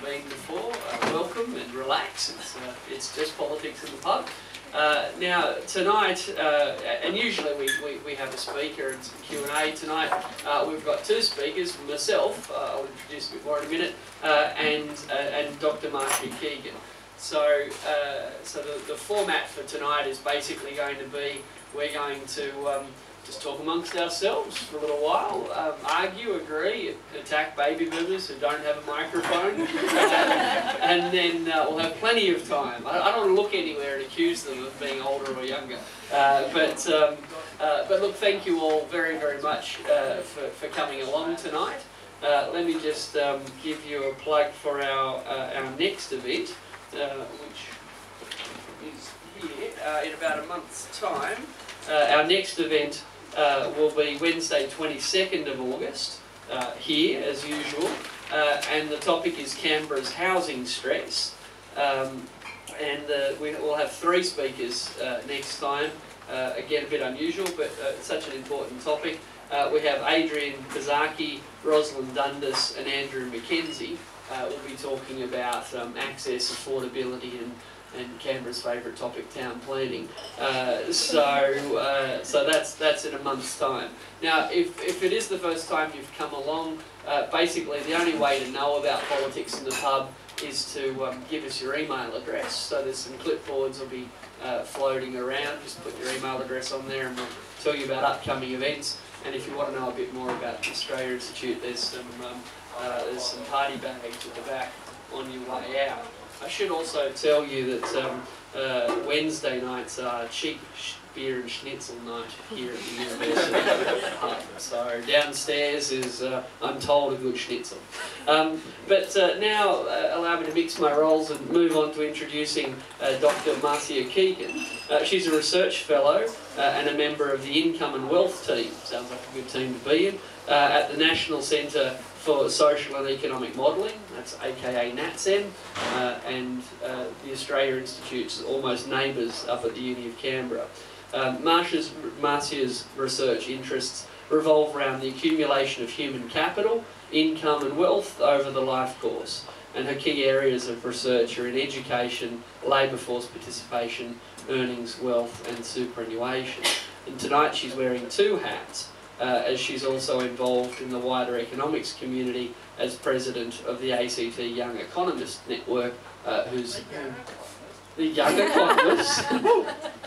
been before, welcome and relax. It's just politics in the pub. Now tonight, and usually we have a speaker and some Q&A. Tonight we've got two speakers, myself, I'll introduce a bit more in a minute, and Dr. Marcia Keegan. So, the format for tonight is basically going to be, we're going to just talk amongst ourselves for a little while, argue, agree, attack baby boomers who don't have a microphone, and then we'll have plenty of time. I don't want to look anywhere and accuse them of being older or younger, but look, thank you all very, very much for coming along tonight. Let me just give you a plug for our next event, which is here in about a month's time. Our next event will be Wednesday 22nd of August, here as usual, and the topic is Canberra's housing stress, and we will have three speakers next time, again a bit unusual but such an important topic. We have Adrian Kazaki, Rosalind Dundas and Andrew McKenzie. We'll be talking about access, affordability and Canberra's favourite topic, town planning. So that's in a month's time. Now, if it is the first time you've come along, basically the only way to know about politics in the pub is to give us your email address. So there's some clipboards will be floating around. Just put your email address on there and we'll tell you about upcoming events. And if you want to know a bit more about the Australia Institute, there's some party bags at the back on your way out. I should also tell you that Wednesday nights are cheap beer and schnitzel night here at the University Pub. So downstairs is, I'm told, a good schnitzel. But now allow me to mix my roles and move on to introducing Dr. Marcia Keegan. She's a research fellow and a member of the Income and Wealth team, sounds like a good team to be in, at the National Centre for Social and Economic Modelling, that's aka NatCen, and the Australia Institute's almost neighbours up at the Uni of Canberra. Marcia's research interests revolve around the accumulation of human capital, income and wealth over the life course, and her key areas of research are in education, labour force participation, earnings, wealth and superannuation. And tonight she's wearing two hats, as she's also involved in the wider economics community as president of the ACT Young Economist Network, who's the Young Economists.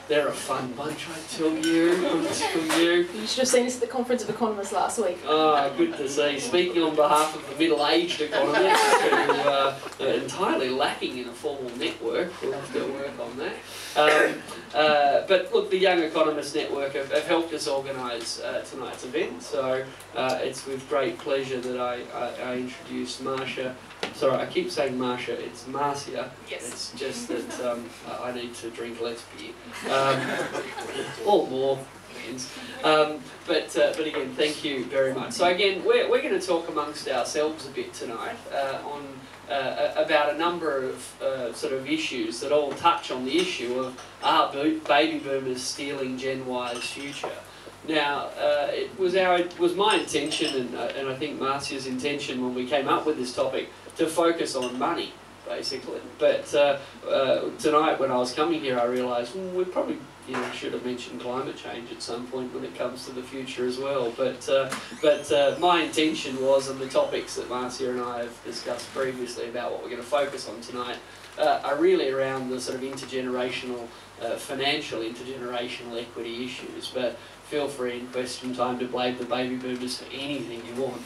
They're a fun bunch, I tell you. You should have seen us at the Conference of Economists last week. Oh, good to see. Speaking on behalf of the middle-aged economists who are entirely lacking in a formal network. We'll have to work on that. But look, the Young Economist Network have helped us organise tonight's event, so it's with great pleasure that I introduce Marcia. Sorry, I keep saying Marcia, it's Marcia. Yes. It's just that I need to drink less beer. Or more, depends. But again, thank you very much. So again, we're going to talk amongst ourselves a bit tonight on about a number of sort of issues that all touch on the issue of are baby boomers stealing Gen Y's future? Now, it was my intention, and I think Marcia's intention when we came up with this topic, to focus on money, basically. But tonight, when I was coming here, I realised we probably should have mentioned climate change at some point when it comes to the future as well. But my intention was, and the topics that Marcia and I have discussed previously about what we're going to focus on tonight, are really around the sort of intergenerational, financial intergenerational equity issues. But feel free in question time to blame the baby boomers for anything you want,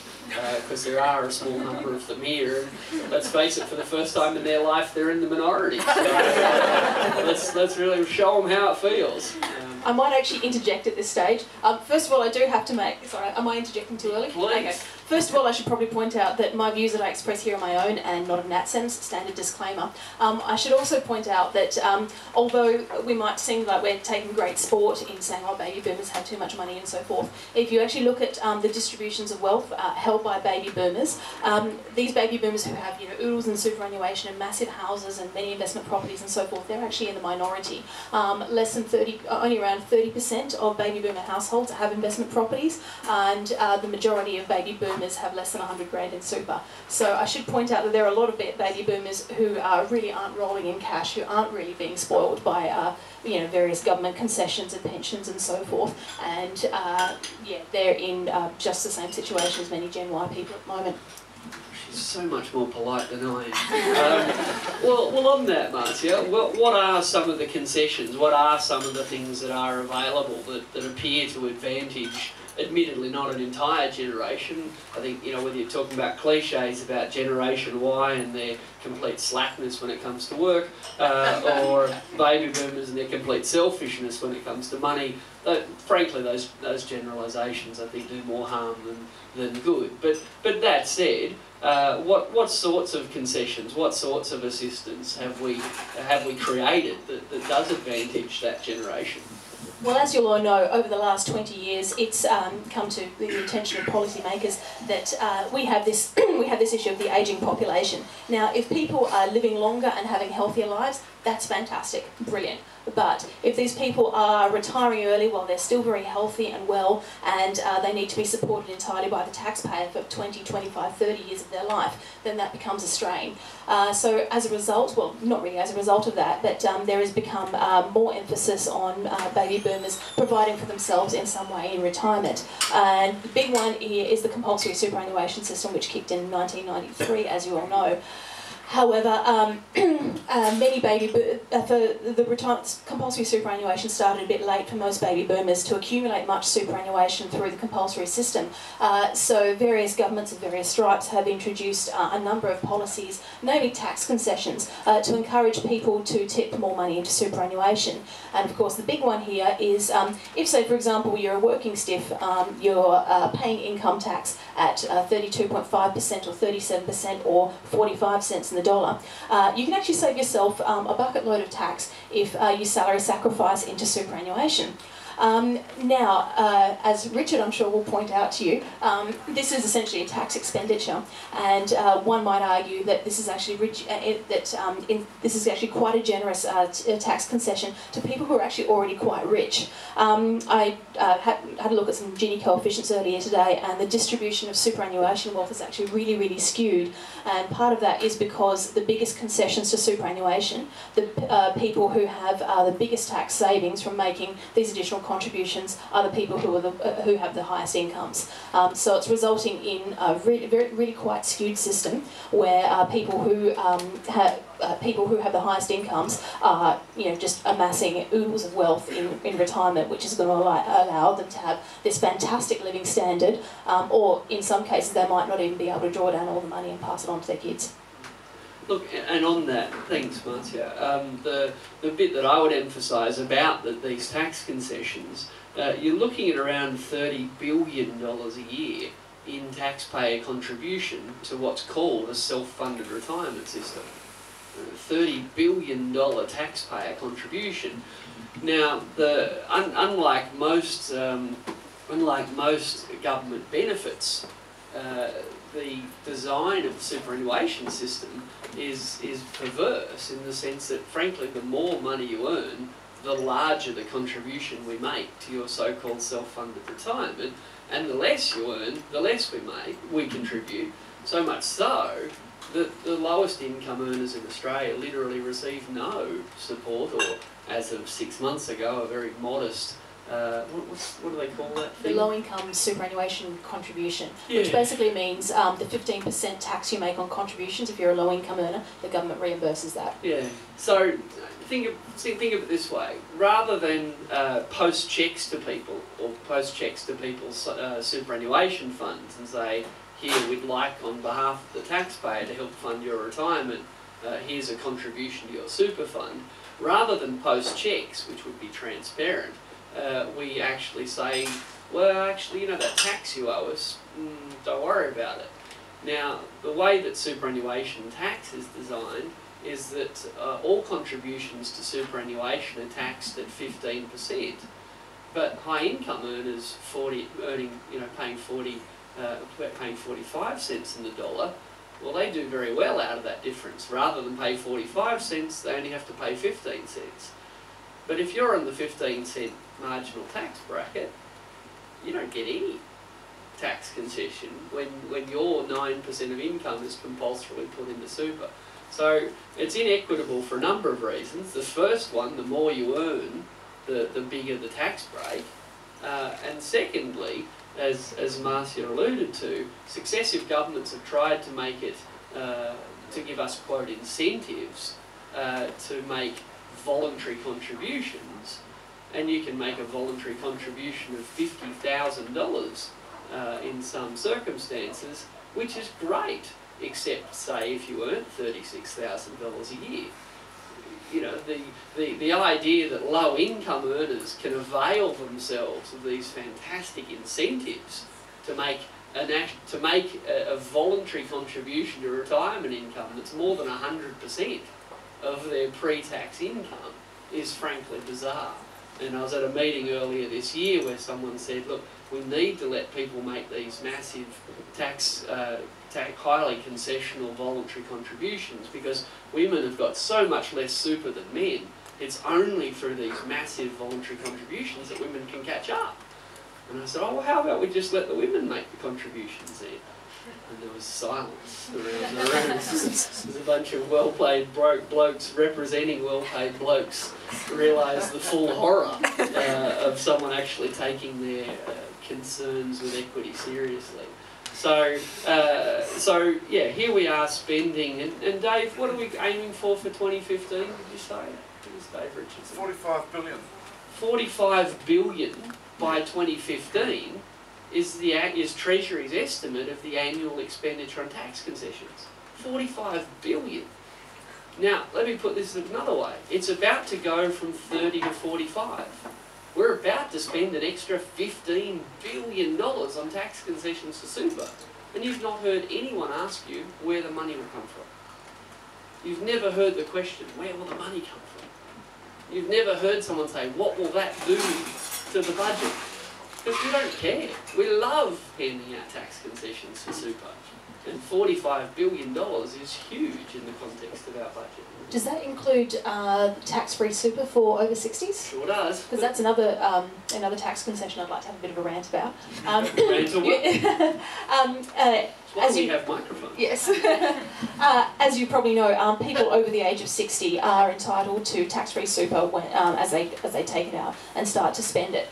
because there are a small number of them here, and let's face it, for the first time in their life they're in the minority. So let's really show them how it feels. I might actually interject at this stage. First of all, I do have to make... Sorry, am I interjecting too early? Please. Okay. First of all, I should probably point out that my views that I express here are my own and not of NatCen's, standard disclaimer. I should also point out that although we might seem like we're taking great sport in saying, oh, baby boomers have too much money and so forth, if you actually look at the distributions of wealth held by baby boomers, these baby boomers who have oodles and superannuation and massive houses and many investment properties and so forth, they're actually in the minority. Less than 30, only around 30% of baby boomer households have investment properties, and the majority of baby boomers boomers have less than 100 grand in super. So I should point out that there are a lot of baby boomers who really aren't rolling in cash, who aren't really being spoiled by various government concessions and pensions and so forth. And yeah, they're in just the same situation as many Gen Y people at the moment. She's so much more polite than I am. Well, on that, Marcia, what are some of the concessions? What are some of the things that are available that appear to advantage, admittedly not an entire generation? I think, whether you're talking about cliches about Generation Y and their complete slackness when it comes to work, or baby boomers and their complete selfishness when it comes to money, frankly, those generalisations I think do more harm than good. But that said, what sorts of concessions, what sorts of assistance have we created that does advantage that generation? Well, as you'll all know, over the last 20 years, it's come to the attention of policymakers that we have this issue of the ageing population. Now, if people are living longer and having healthier lives, that's fantastic, brilliant. But if these people are retiring early while they're still very healthy and well, and they need to be supported entirely by the taxpayer for 20, 25, 30 years of their life, then that becomes a strain. So as a result, well, not really as a result of that, but there has become more emphasis on baby boomers providing for themselves in some way in retirement. And the big one here is the compulsory superannuation system, which kicked in 1993, as you all know. However, many compulsory superannuation started a bit late for most baby boomers to accumulate much superannuation through the compulsory system. So various governments of various stripes have introduced a number of policies, namely tax concessions, to encourage people to tip more money into superannuation. And of course, the big one here is if, say, for example, you're a working stiff, you're paying income tax at 32.5% or 37% or 45 cents in the dollar, you can actually save yourself a bucket load of tax if you salary sacrifice into superannuation. Now, as Richard, I'm sure, will point out to you, this is essentially a tax expenditure, and one might argue that this is actually this is actually quite a generous tax concession to people who are actually already quite rich. I had a look at some Gini coefficients earlier today, and the distribution of superannuation wealth is actually really, really skewed, and part of that is because the biggest concessions to superannuation, the people who have the biggest tax savings from making these additional contributions are the people who have the highest incomes. So it's resulting in a really quite skewed system where people who have the highest incomes are just amassing oodles of wealth in retirement, which is going to allow them to have this fantastic living standard, or in some cases they might not even be able to draw down all the money and pass it on to their kids. Look, and on that, thanks Marcia, the bit that I would emphasise about these tax concessions, you're looking at around $30 billion a year in taxpayer contribution to what's called a self-funded retirement system. $30 billion taxpayer contribution. Now, unlike most government benefits, the design of the superannuation system is perverse in the sense that, frankly, the more money you earn, the larger the contribution we make to your so-called self-funded retirement, and the less you earn, the less we contribute. So much so that the lowest income earners in Australia literally receive no support, or as of 6 months ago, a very modest, what do they call that thing? The low-income superannuation contribution, which basically means the 15% tax you make on contributions if you're a low-income earner, the government reimburses that. Yeah. So think of it this way: rather than post checks to people or post checks to people's superannuation funds and say, here, we'd like, on behalf of the taxpayer, to help fund your retirement, here's a contribution to your super fund. Rather than post checks, which would be transparent, we actually say, well, actually, that tax you owe us, don't worry about it. Now, the way that superannuation tax is designed is that all contributions to superannuation are taxed at 15%, but high income earners paying 45 cents in the dollar, well, they do very well out of that difference. Rather than pay 45 cents, they only have to pay 15 cents. But if you're in the 15 cent marginal tax bracket, you don't get any. tax concession when your 9% of income is compulsorily put into super. So it's inequitable for a number of reasons. The first one, the more you earn, the bigger the tax break. And secondly, as Marcia alluded to, successive governments have tried to make it, to give us, quote, incentives to make voluntary contributions. And you can make a voluntary contribution of $50,000 in some circumstances, which is great, except, say, if you earn $36,000 a year. You know, the idea that low-income earners can avail themselves of these fantastic incentives to make a voluntary contribution to retirement income that's more than 100% of their pre-tax income is frankly bizarre. And I was at a meeting earlier this year where someone said, look, we need to let people make these massive highly concessional voluntary contributions because women have got so much less super than men. It's only through these massive voluntary contributions that women can catch up. And I said, oh, well, how about we just let the women make the contributions then? And there was silence around the room. There's a bunch of well-paid blokes representing well-paid blokes realise the full horror of someone actually taking their concerns with equity seriously. So yeah, here we are spending, and Dave, what are we aiming for 2015, did you say? What is Dave Richardson? 45 billion. 45 billion by 2015 is Treasury's estimate of the annual expenditure on tax concessions. 45 billion. Now, let me put this another way. It's about to go from 30 to 45. We're about to spend an extra $15 billion on tax concessions to super. And you've not heard anyone ask you where the money will come from. You've never heard the question, where will the money come from? You've never heard someone say, what will that do to the budget? Because we don't care. We love handing out tax concessions to super. And $45 billion is huge in the context of our budget. Does that include tax-free super for over 60s? Sure does. Because that's another tax concession I'd like to have a bit of a rant about. Rant or what? As you have microphones. Yes. As you probably know, people over the age of 60 are entitled to tax-free super when, as they take it out and start to spend it.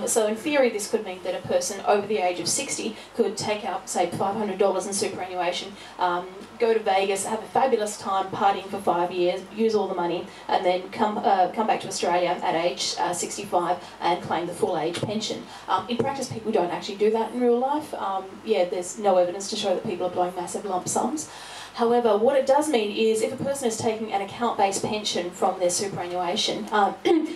So in theory, this could mean that a person over the age of 60 could take out, say, $500 in superannuation, go to Vegas, have a fabulous time partying for 5 years, use all the money, and then come back to Australia at age 65 and claim the full age pension. In practice, people don't actually do that in real life. Yeah, there's no evidence to show that people are blowing massive lump sums. However, what it does mean is if a person is taking an account-based pension from their superannuation,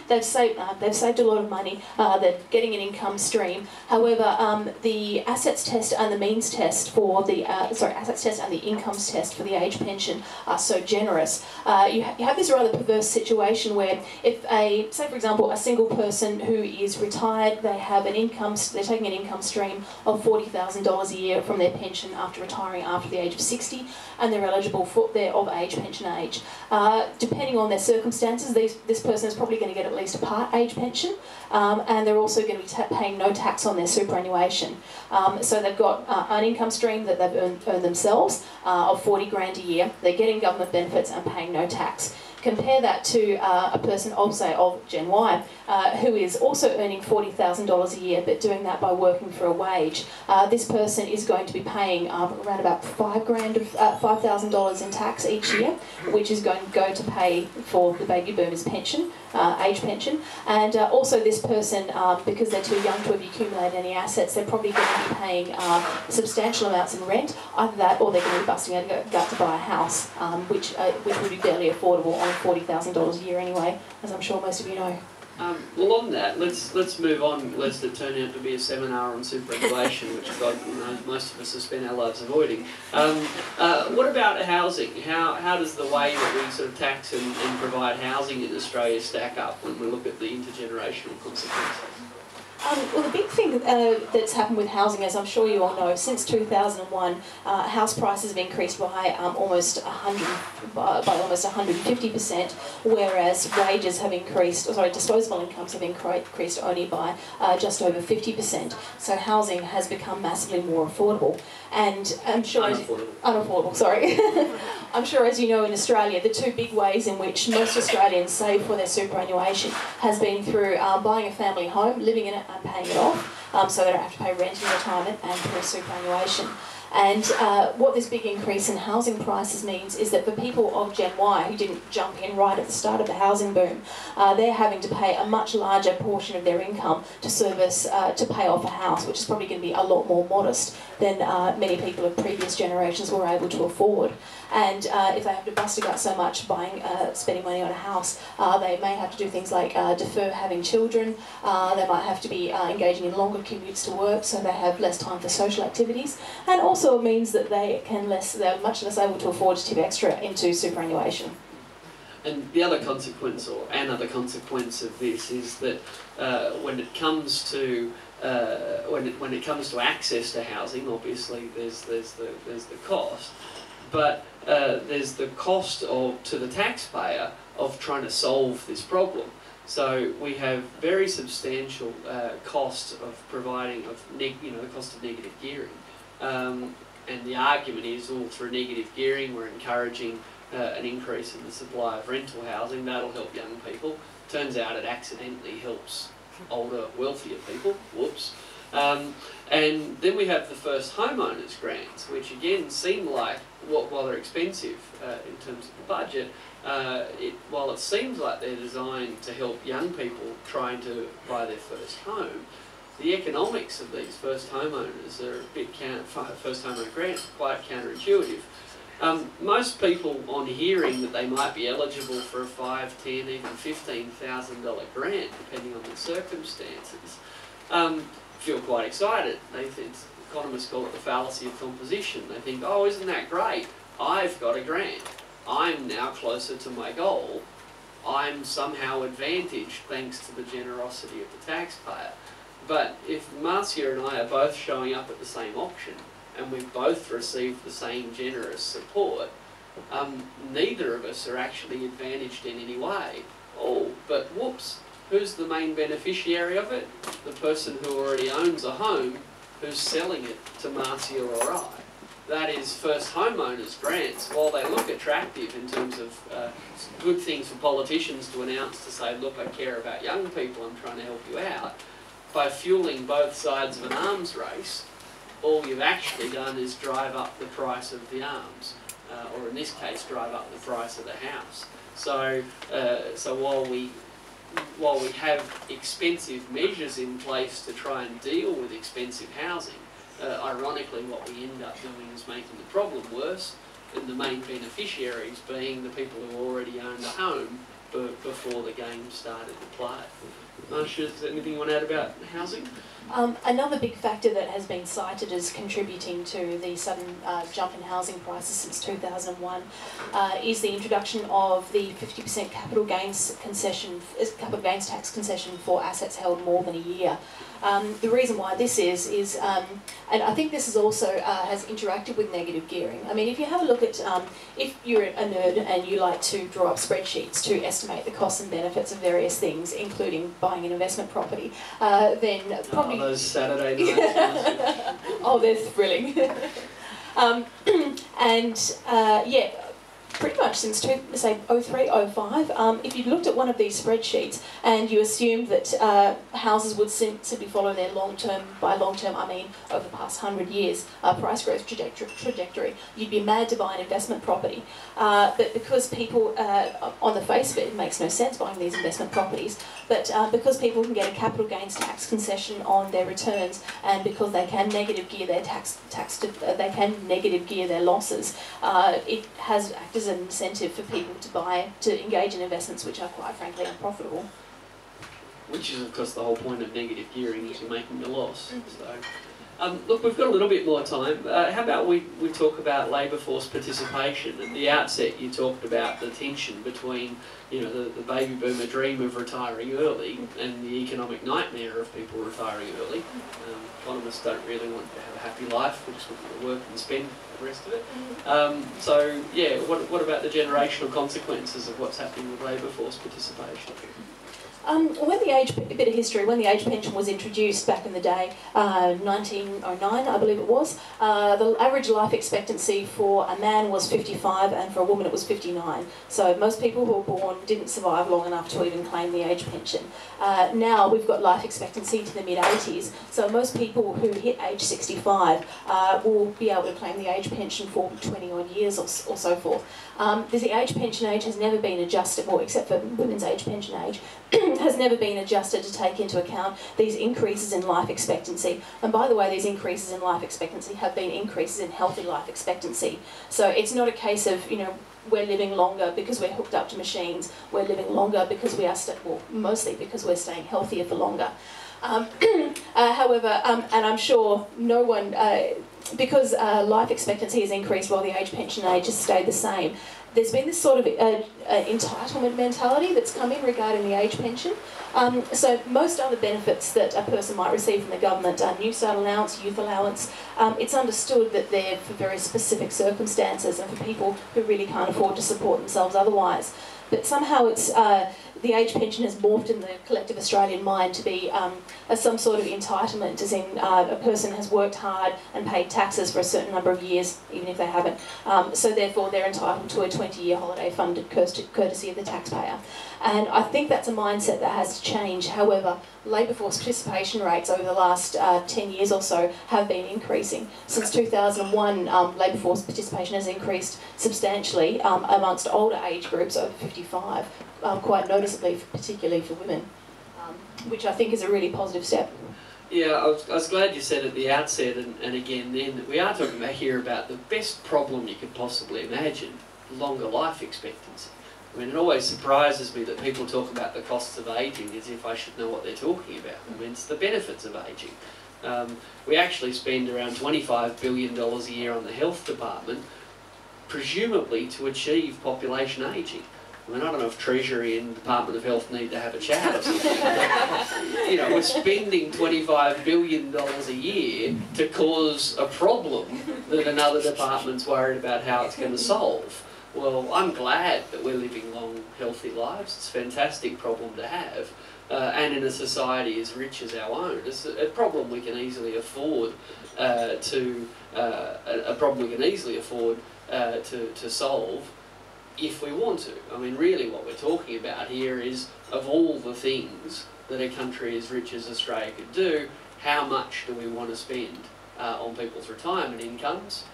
they've saved a lot of money, they're getting an income stream. However, the assets test and the means test for the, assets test and the incomes test for the age pension are so generous. You have this rather perverse situation where if say for example, a single person who is retired, they have an income, they're taking an income stream of $40,000 a year from their pension after retiring after the age of 60, and they're eligible for their of-age pension age. Depending on their circumstances, this person is probably going to get at least a part-age pension, and they're also going to be paying no tax on their superannuation. So they've got an income stream that they've earned themselves of 40 grand a year. They're getting government benefits and paying no tax. Compare that to a person of, say, of Gen Y, who is also earning $40,000 a year, but doing that by working for a wage. This person is going to be paying around about $5,000 in tax each year, which is going to go to pay for the baby boomers' pension, age pension. And also this person, because they're too young to have accumulated any assets, they're probably going to be paying substantial amounts in rent, either that or they're going to be busting out a gut to buy a house, which would be barely affordable on $40,000 a year anyway, as I'm sure most of you know. Well, on that, let's move on, lest it turn out to be a seminar on superannuation, which God knows most of us have spent our lives avoiding. What about housing? How does the way that we sort of tax and provide housing in Australia stack up when we look at the intergenerational consequences? Well, the big thing that's happened with housing, as I'm sure you all know, since 2001, house prices have increased by almost 150%, whereas wages have increased, or sorry, disposable incomes have increased only by just over 50%. So housing has become massively more affordable. And I'm sure unaffordable, sorry. I'm sure, as you know, in Australia, the two big ways in which most Australians save for their superannuation has been through buying a family home, living in it and paying it off, so they don't have to pay rent in retirement, and through superannuation. And what this big increase in housing prices means is that for people of Gen Y who didn't jump in right at the start of the housing boom, they're having to pay a much larger portion of their income to service, to pay off a house, which is probably going to be a lot more modest than many people of previous generations were able to afford. And if they have to bust a gut so much spending money on a house, they may have to do things like defer having children. They might have to be engaging in longer commutes to work, so they have less time for social activities. And also it means that they're much less able to afford to tip extra into superannuation. And the other consequence, or another consequence of this, is that when it comes to access to housing, obviously there's the cost, but there's the cost to the taxpayer of trying to solve this problem. So we have very substantial cost of providing the cost of negative gearing, and the argument is, all through negative gearing we're encouraging an increase in the supply of rental housing. That'll help young people. Turns out it accidentally helps older, wealthier people. Whoops. And then we have the first homeowners grants, which again seem like, while they're expensive in terms of the budget, while it seems like they're designed to help young people trying to buy their first home, the economics of these first homeowners are a bit first homeowner grants are quite counterintuitive. Most people, on hearing that they might be eligible for a $5,000, $10,000, even $15,000 grant, depending on the circumstances, feel quite excited. They think, economists call it the fallacy of composition. They think, oh, isn't that great? I've got a grant. I'm now closer to my goal. I'm somehow advantaged thanks to the generosity of the taxpayer. But if Marcia and I are both showing up at the same auction, and we've both received the same generous support, neither of us are actually advantaged in any way. Oh, but whoops, who's the main beneficiary of it? The person who already owns a home, who's selling it to Marcia or I. That is, first homeowners grants, while they look attractive in terms of good things for politicians to announce to say, look, I care about young people, I'm trying to help you out, by fueling both sides of an arms race, all you've actually done is drive up the price of the arms, or in this case, drive up the price of the house. So, while we have expensive measures in place to try and deal with expensive housing, ironically what we end up doing is making the problem worse, and the main beneficiaries being the people who already owned a home before the game started to play. Marsha, is there anything you want to add about housing? Another big factor that has been cited as contributing to the sudden jump in housing prices since 2001 is the introduction of the 50% capital gains tax concession for assets held more than a year. The reason why this is and I think this is also has interacted with negative gearing. I mean, if you have a look at, if you're a nerd and you like to draw up spreadsheets to estimate the costs and benefits of various things, including buying an investment property, then probably... Oh, those Saturday nights. Oh, they're thrilling. Yeah, pretty much since, say, 03, 05, if you looked at one of these spreadsheets and you assumed that houses would simply follow their long-term, by long-term I mean over the past 100 years, price growth trajectory, you'd be mad to buy an investment property. But because people, on the face of it, it makes no sense buying these investment properties, but because people can get a capital gains tax concession on their returns, and because they can negative gear their they can negative gear their losses, it has acted as an incentive for people to engage in investments which are quite frankly unprofitable. Which is of course the whole point of negative gearing, is you're making a loss. So, Look, we've got a little bit more time. How about we talk about labour force participation? At the outset, you talked about the tension between, you know, the baby boomer dream of retiring early and the economic nightmare of people retiring early. Economists don't really want to have a happy life, we just want to work and spend the rest of it. So, yeah, what about the generational consequences of what's happening with labour force participation? A bit of history, when the age pension was introduced back in the day, 1909 I believe it was, the average life expectancy for a man was 55 and for a woman it was 59. So most people who were born didn't survive long enough to even claim the age pension. Now we've got life expectancy to the mid-80s, so most people who hit age 65 will be able to claim the age pension for 20 odd years or so forth. The age pension age has never been adjusted, well, except for women's age pension age, has never been adjusted to take into account these increases in life expectancy. And by the way, these increases in life expectancy have been increases in healthy life expectancy. So it's not a case of, you know, we're living longer because we're hooked up to machines. We're living longer because we are, well, mostly because we're staying healthier for longer. However, and I'm sure no one, because life expectancy has increased while the age pension age has stayed the same, there's been this sort of entitlement mentality that's come in regarding the age pension. So most other benefits that a person might receive from the government, New Start allowance, youth allowance, it's understood that they're for very specific circumstances and for people who really can't afford to support themselves otherwise. But somehow it's the age pension has morphed in the collective Australian mind to be some sort of entitlement, as in a person has worked hard and paid taxes for a certain number of years, even if they haven't. So therefore they're entitled to a 20-year holiday funded courtesy of the taxpayer. And I think that's a mindset that has to change. However, labour force participation rates over the last 10 years or so have been increasing. Since 2001, labour force participation has increased substantially amongst older age groups over 55, quite noticeably, particularly for women, which I think is a really positive step. Yeah, I was glad you said at the outset, and again then, that we are talking about here about the best problem you could possibly imagine, longer life expectancy. I mean, it always surprises me that people talk about the costs of ageing as if I should know what they're talking about. I mean, it's the benefits of ageing. We actually spend around $25 billion a year on the health department, presumably to achieve population ageing. I mean, I don't know if Treasury and Department of Health need to have a chat or something. You know, we're spending $25 billion a year to cause a problem that another department's worried about how it's going to solve. Well, I'm glad that we're living long, healthy lives. It's a fantastic problem to have. And in a society as rich as our own, it's a problem we can easily afford to solve if we want to. I mean, really what we're talking about here is, of all the things that a country as rich as Australia could do, how much do we want to spend on people's retirement incomes?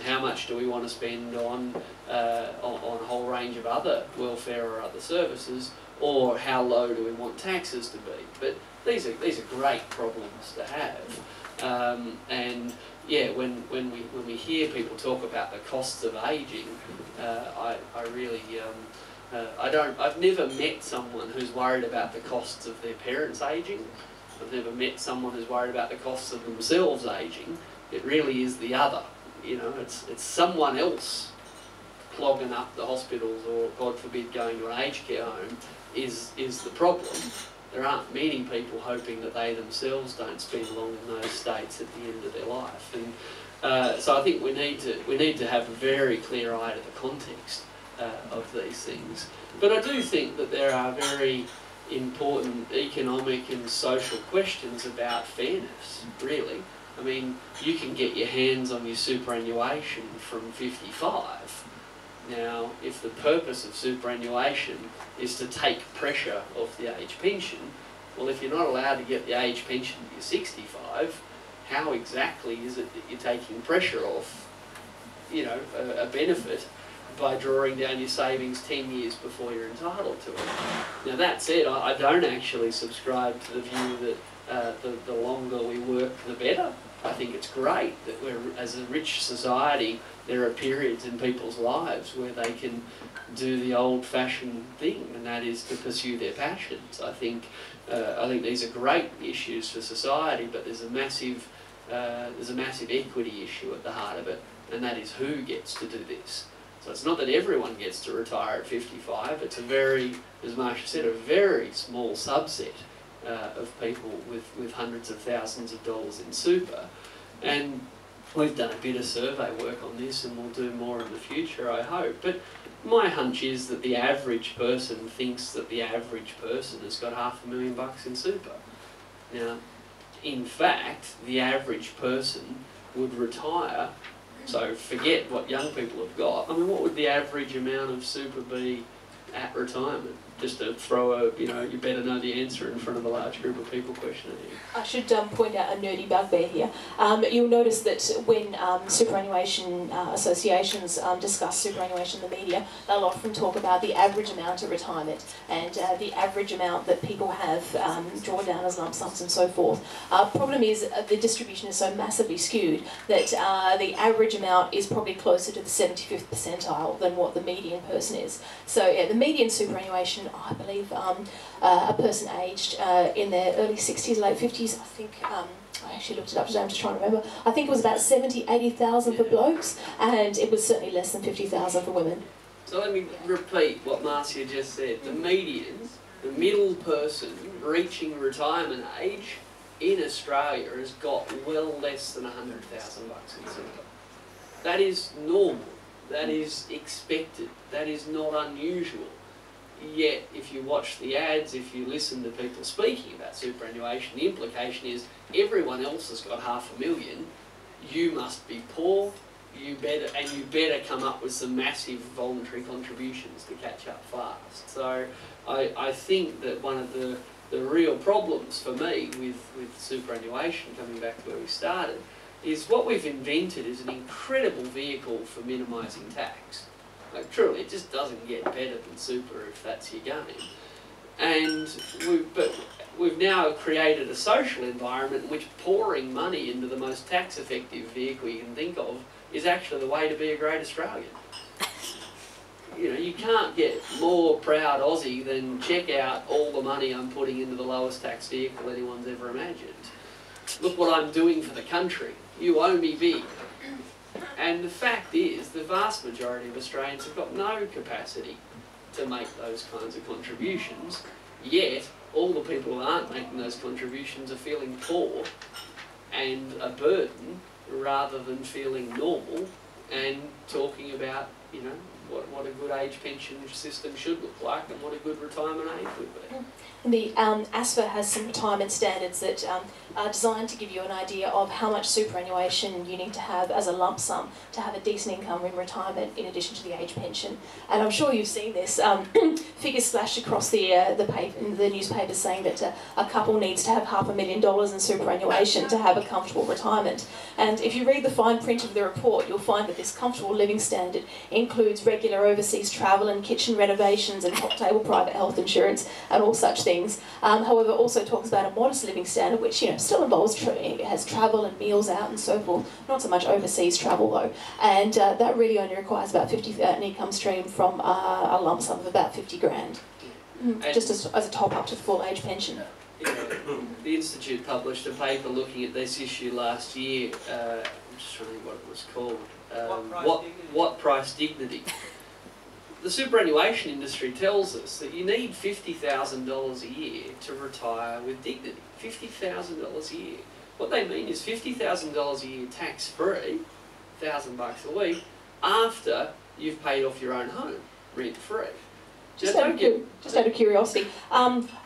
How much do we want to spend on a whole range of other welfare or other services, or how low do we want taxes to be? But these are great problems to have, and yeah, when we hear people talk about the costs of ageing, I've never met someone who's worried about the costs of their parents ageing. I've never met someone who's worried about the costs of themselves ageing. It really is the other. You know, it's someone else clogging up the hospitals, or God forbid going to an aged care home is the problem. There aren't many people hoping that they themselves don't spend long in those states at the end of their life. And so I think we need to have a very clear eye to the context of these things. But I do think that there are very important economic and social questions about fairness, really. I mean, you can get your hands on your superannuation from 55. Now, if the purpose of superannuation is to take pressure off the age pension, well, if you're not allowed to get the age pension to you're 65, how exactly is it that you're taking pressure off, you know, a benefit by drawing down your savings 10 years before you're entitled to it? Now, that said, I don't actually subscribe to the view that the longer we work, the better. I think it's great that we're, as a rich society, there are periods in people's lives where they can do the old-fashioned thing, and that is to pursue their passions. I think these are great issues for society, but there's a massive there's a massive equity issue at the heart of it, and that is who gets to do this. So it's not that everyone gets to retire at 55, it's a very, as Marsha said, a very small subset of people with hundreds of thousands of dollars in super. And we've done a bit of survey work on this, and we'll do more in the future, I hope. But my hunch is that the average person thinks that the average person has got $500,000 in super. Now, in fact, the average person would retire, so forget what young people have got. I mean, what would the average amount of super be at retirement? Just to throw a, you better know the answer in front of a large group of people question at you. I should point out a nerdy bugbear here. You'll notice that when superannuation associations discuss superannuation in the media, they'll often talk about the average amount of retirement and the average amount that people have drawn down as lump sums and so forth. Problem is the distribution is so massively skewed that the average amount is probably closer to the 75th percentile than what the median person is. So yeah, the median superannuation, I believe a person aged in their early 60s, late 50s, I think, I actually looked it up today, I'm just trying to remember, I think it was about 70, 80,000 for blokes, and it was certainly less than 50,000 for women. So let me repeat what Marcia just said. The median, the middle person reaching retirement age in Australia has got well less than $100,000 in super. That is normal, that is expected, that is not unusual. Yet, if you watch the ads, if you listen to people speaking about superannuation, the implication is everyone else has got $500,000, you must be poor, you better come up with some massive voluntary contributions to catch up fast. So I think that one of the real problems for me with superannuation, coming back to where we started, is what we've invented is an incredible vehicle for minimising tax. Like, truly, it just doesn't get better than super if that's your game. And we've now created a social environment in which pouring money into the most tax-effective vehicle you can think of is actually the way to be a great Australian. You can't get more proud Aussie than check out all the money I'm putting into the lowest tax vehicle anyone's ever imagined. Look what I'm doing for the country. You owe me big. And the fact is, the vast majority of Australians have got no capacity to make those kinds of contributions, yet all the people who aren't making those contributions are feeling poor and a burden rather than feeling normal and talking about, what a good age pension system should look like and what a good retirement age would be. The ASFA has some retirement standards that are designed to give you an idea of how much superannuation you need to have as a lump sum to have a decent income in retirement in addition to the age pension. And I'm sure you've seen this, figures splashed across the newspapers saying that a couple needs to have $500,000 in superannuation to have a comfortable retirement. And if you read the fine print of the report, you'll find that this comfortable living standard includes regular overseas travel and kitchen renovations and top table private health insurance and all such things. However, it also talks about a modest living standard, which still involves it has travel and meals out and so forth. Not so much overseas travel though, and that really only requires about an income stream from a lump sum of about 50 grand, just as a top up to the full age pension. The Institute published a paper looking at this issue last year. I'm just trying to think what it was called. What price dignity? The superannuation industry tells us that you need $50,000 a year to retire with dignity. $50,000 a year. What they mean is $50,000 a year tax-free, $1,000 a week, after you've paid off your own home, rent-free. Just out of curiosity,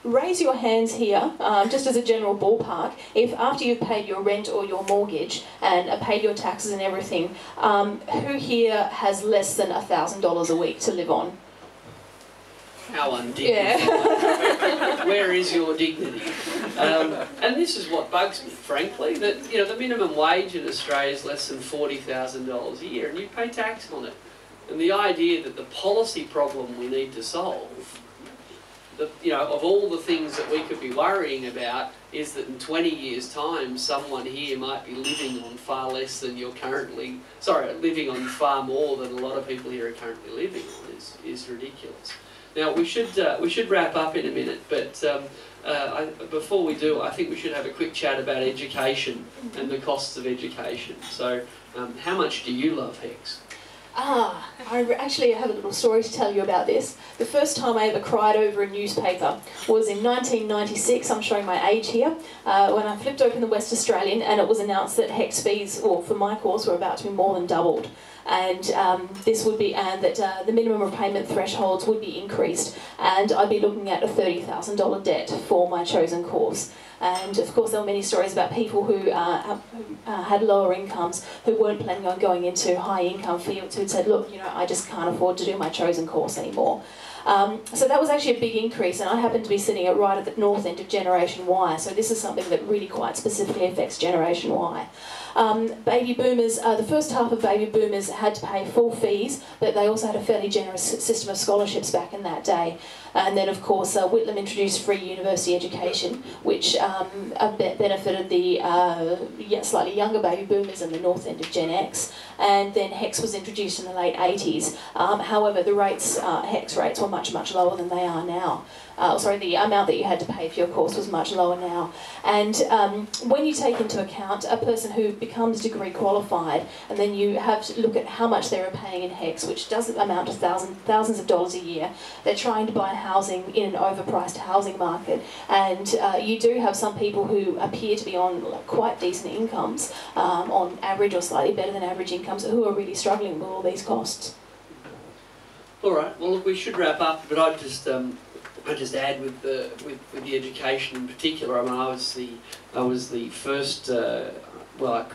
raise your hands here, just as a general ballpark, if after you've paid your rent or your mortgage and paid your taxes and everything, who here has less than $1,000 a week to live on? How undignified. Yeah. Where is your dignity? And this is what bugs me, frankly, that the minimum wage in Australia is less than $40,000 a year and you pay tax on it. And the idea that the policy problem we need to solve of all the things that we could be worrying about, is that in 20 years' time, someone here might be living on far less than you're currently, living on far more than a lot of people here are currently living on is ridiculous. Now, we should wrap up in a minute, but before we do, I think we should have a quick chat about education and the costs of education. So, how much do you love HECS? I actually have a little story to tell you about this. The first time I ever cried over a newspaper was in 1996, I'm showing my age here, when I flipped open the West Australian and it was announced that HECS fees, or for my course, were about to be more than doubled. And this would be, and that the minimum repayment thresholds would be increased, and I'd be looking at a $30,000 debt for my chosen course. And of course there were many stories about people who had lower incomes, who weren't planning on going into high income fields, who'd said, look, I just can't afford to do my chosen course anymore. So that was actually a big increase, and I happened to be sitting right at the north end of Generation Y, so this is something that really quite specifically affects Generation Y. Baby boomers, the first half of baby boomers had to pay full fees, but they also had a fairly generous system of scholarships back in that day. And then, of course, Whitlam introduced free university education, which benefited the slightly younger baby boomers in the north end of Gen X. And then HECS was introduced in the late 80s. However, the rates, HECS rates were much, much lower than they are now. The amount that you had to pay for your course was much lower now. And when you take into account a person who becomes degree qualified, and then you have to look at how much they're paying in HECS, which does amount to thousands of dollars a year. They're trying to buy housing in an overpriced housing market, and you do have some people who appear to be on quite decent incomes, on average or slightly better than average incomes, who are really struggling with all these costs. All right. Well, look, we should wrap up, but I'd just add with the education in particular. I mean, I was the first.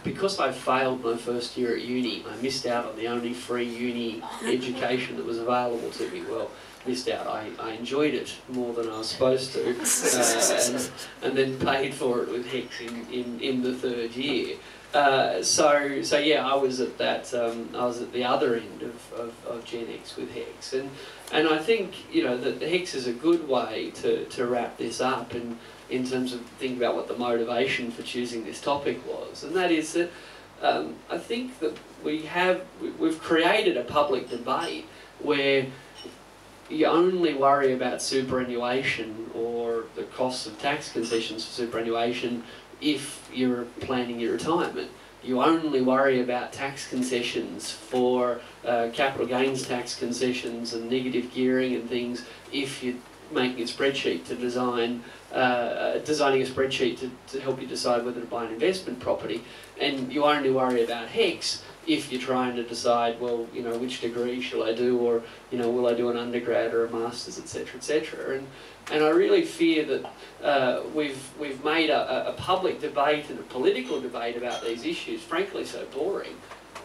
Because I failed my first year at uni, I missed out on the only free uni education that was available to me. Well, missed out. I enjoyed it more than I was supposed to, and then paid for it with HECS in the third year. So yeah, I was at that. I was at the other end of Gen X with HECS, and I think that the HECS is a good way to wrap this up, and in terms of thinking about what the motivation for choosing this topic was, and that is that I think that we've created a public debate where you only worry about superannuation or the costs of tax concessions for superannuation if you're planning your retirement. You only worry about tax concessions for capital gains tax concessions and negative gearing and things if you're making a spreadsheet to designing a spreadsheet to help you decide whether to buy an investment property. And you only worry about HECS if you're trying to decide, well, which degree shall I do, or, will I do an undergrad or a master's, etc., etc. And I really fear that we've made a public debate and a political debate about these issues, frankly, so boring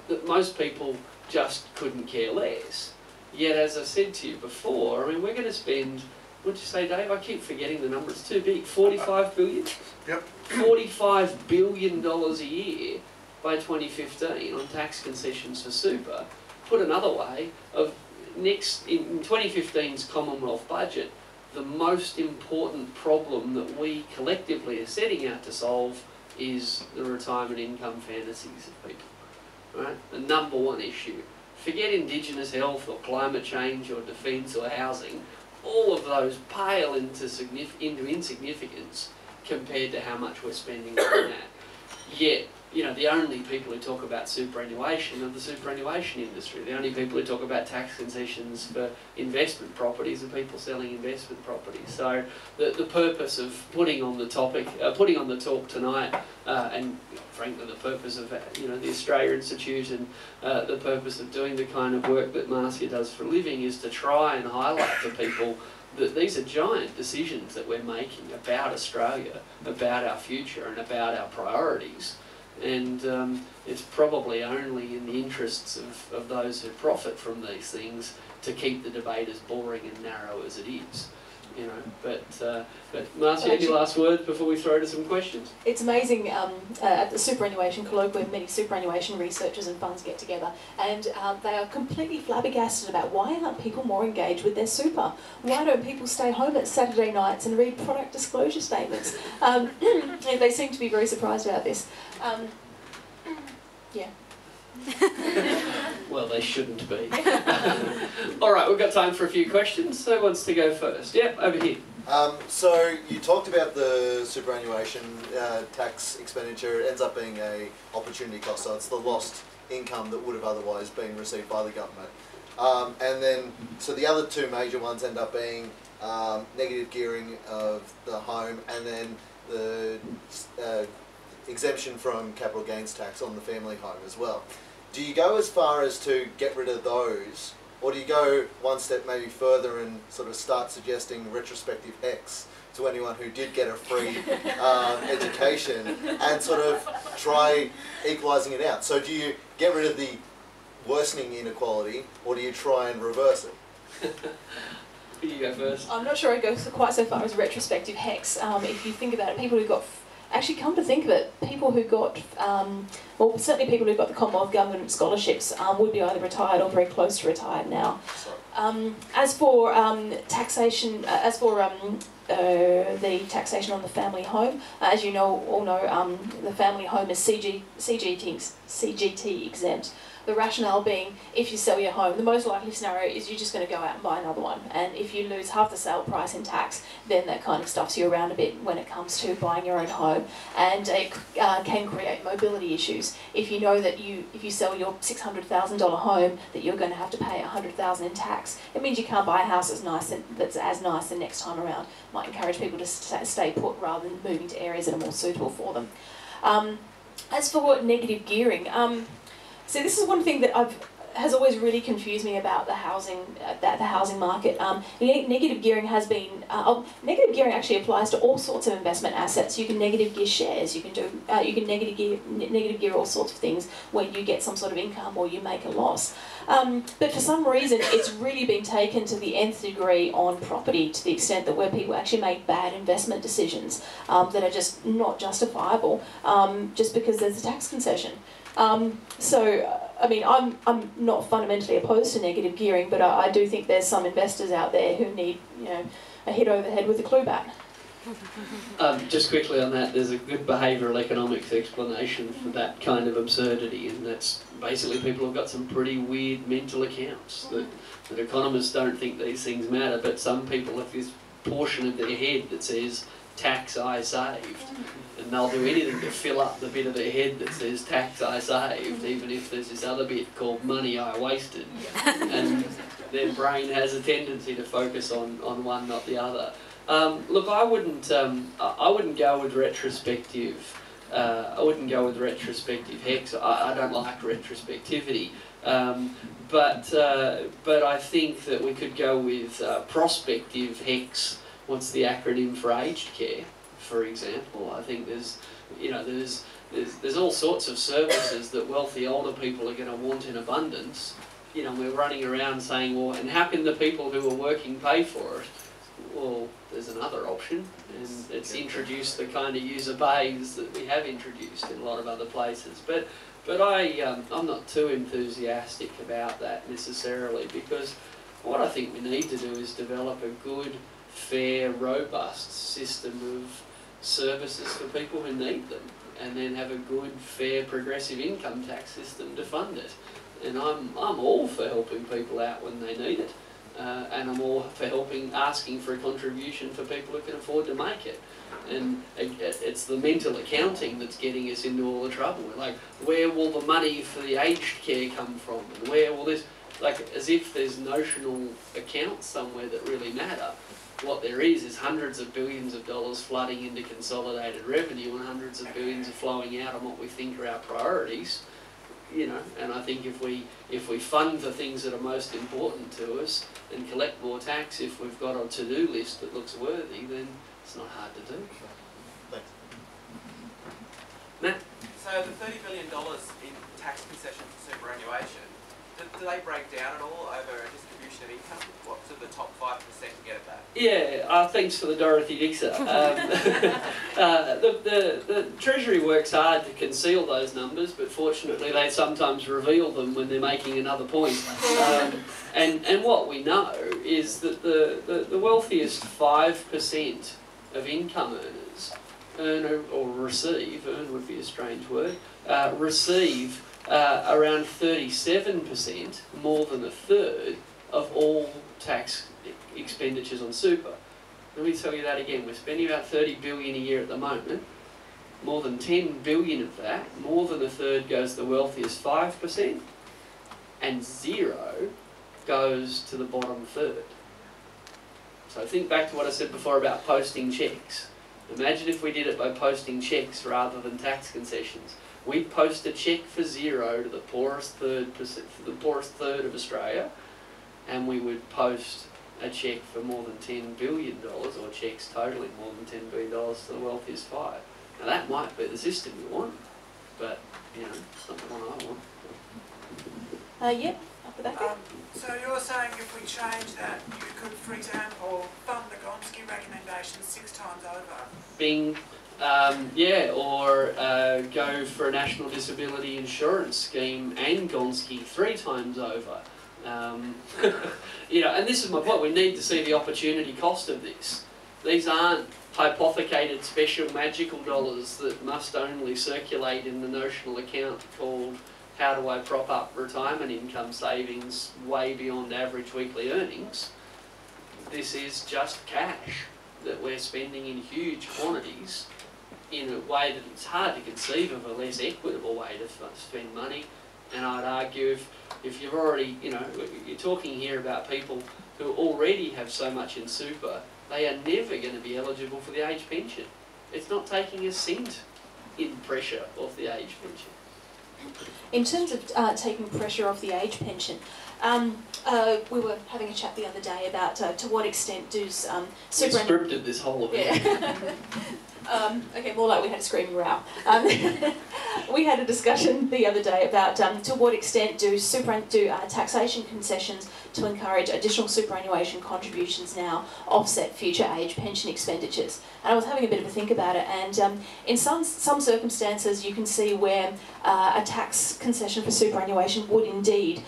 that most people just couldn't care less. Yet, as I said to you before, I mean, we're going to spend, what'd you say, Dave? I keep forgetting the number. It's too big. 45 billion? Yep. $45 billion a year by 2015 on tax concessions for super. Put another way, in 2015's Commonwealth budget, the most important problem that we collectively are setting out to solve is the retirement income fantasies of people. Right? The number one issue. Forget Indigenous health or climate change or defence or housing. All of those pale into insignificance compared to how much we're spending on that. Yet, the only people who talk about superannuation are the superannuation industry. The only people who talk about tax concessions for investment properties are people selling investment properties. So the purpose of putting on the talk tonight, and frankly the purpose of the Australia Institute and the purpose of doing the kind of work that Marcia does for a living is to try and highlight to people that these are giant decisions that we're making about Australia, about our future and about our priorities. And it's probably only in the interests of those who profit from these things to keep the debate as boring and narrow as it is. you know. But Marcia, any last words before we throw to some questions? It's amazing, at the superannuation colloquium, many superannuation researchers and funds get together, and they are completely flabbergasted about why aren't people more engaged with their super? Why don't people stay home at Saturday nights and read product disclosure statements? They seem to be very surprised about this. Yeah. Well, they shouldn't be. All right, we've got time for a few questions. Who wants to go first? Yep, over here. So you talked about the superannuation tax expenditure. It ends up being a opportunity cost, so it's the lost income that would have otherwise been received by the government. And then, so the other two major ones end up being negative gearing of the home, and then the exemption from capital gains tax on the family home as well. Do you go as far as to get rid of those, or do you go one step maybe further and sort of start suggesting retrospective HECS to anyone who did get a free education and sort of try equalising it out? So do you get rid of the worsening inequality, or do you try and reverse it? You go first. I'm not sure it goes quite so far as retrospective HECS. If you think about it, people who got, actually come to think of it, people who got, well, certainly people who got the Commonwealth Government scholarships would be either retired or very close to retired now. As for taxation, the taxation on the family home, as you all know, the family home is CGT exempt. The rationale being, if you sell your home, the most likely scenario is you're just going to go out and buy another one. And if you lose half the sale price in tax, then that kind of stuffs you around a bit when it comes to buying your own home. And it can create mobility issues. If you know that if you sell your $600,000 home, that you're going to have to pay $100,000 in tax, it means you can't buy a house that's as nice the next time around. Might encourage people to stay put rather than moving to areas that are more suitable for them. As for negative gearing, so this is one thing that has always really confused me about the housing market. Negative gearing has been negative gearing actually applies to all sorts of investment assets. You can negative gear shares. You can negative gear all sorts of things when you get some sort of income or you make a loss. But for some reason, it's really been taken to the nth degree on property, to the extent that where people actually make bad investment decisions that are just not justifiable, just because there's a tax concession. I mean, I'm not fundamentally opposed to negative gearing, but I do think there's some investors out there who need, a hit over the head with a clue bat. Just quickly on that, there's a good behavioural economics explanation for that kind of absurdity, and that's basically people have got some pretty weird mental accounts that economists don't think these things matter, but some people have this portion of their head that says tax I saved, and they'll do anything to fill up the bit of their head that says tax I saved, even if there's this other bit called money I wasted, and their brain has a tendency to focus on one, not the other. Look, I wouldn't go with retrospective. I wouldn't go with retrospective HECS. I don't like retrospectivity, but I think that we could go with prospective HECS. What's the acronym for aged care, for example? I think there's all sorts of services that wealthy older people are going to want in abundance. We're running around saying, well, and how can the people who are working pay for it? Well, there's another option, and it's introduced the kind of user pays that we have introduced in a lot of other places. But I'm not too enthusiastic about that necessarily, because what I think we need to do is develop a good, fair, robust system of services for people who need them, and then have a good, fair, progressive income tax system to fund it. And I'm all for helping people out when they need it, and I'm all for asking for a contribution for people who can afford to make it. And it's the mental accounting that's getting us into all the trouble. We're like, where will the money for the aged care come from, and where will this, like, as if there's notional accounts somewhere that really matter. What there is hundreds of billions of dollars flooding into consolidated revenue, and hundreds of billions are flowing out on what we think are our priorities. And I think if we fund the things that are most important to us and collect more tax, if we've got a to-do list that looks worthy, then it's not hard to do. Thanks. Matt? So the $30 billion in tax concession for superannuation, do they break down at all over a distribution of income? What, to the top 5 and get it back. Yeah, thanks for the Dorothy Dixer. The Treasury works hard to conceal those numbers, but fortunately they sometimes reveal them when they're making another point. And what we know is that the wealthiest 5% of income earners earn or receive, earn would be a strange word, receive around 37%, more than a third, of all tax expenditures on super. Let me tell you that again. We're spending about 30 billion a year at the moment. More than 10 billion of that, more than a third, goes to the wealthiest 5%, and 0 goes to the bottom third. So think back to what I said before about posting cheques. Imagine if we did it by posting cheques rather than tax concessions. We'd post a cheque for 0 to the poorest third of Australia, and we would post a cheque for more than $10 billion, or cheques totaling more than $10 billion to the wealthiest 5. Now that might be the system you want, but you know, it's not the one I want. Yep, up the back. So you're saying if we change that, you could, for example, fund the Gonski recommendation 6 times over? Bing. Yeah, or go for a national disability insurance scheme and Gonski 3 times over. You know, and this is my point. We need to see the opportunity cost of this. These aren't hypothecated special magical dollars that must only circulate in the notional account called how do I prop up retirement income savings way beyond average weekly earnings. This is just cash that we're spending in huge quantities in a way that it's hard to conceive of a less equitable way to spend money. And I'd argue if you've already, you know, you're talking here about people who already have so much in super, they are never going to be eligible for the age pension. It's not taking a cent in pressure off the age pension. In terms of taking pressure off the age pension, we were having a chat the other day about to what extent does We scripted this whole event. Yeah. Okay, more like we had a screaming row. We had a discussion the other day about to what extent do taxation concessions to encourage additional superannuation contributions now offset future age pension expenditures. And I was having a bit of a think about it, and in some circumstances you can see where a tax concession for superannuation would indeed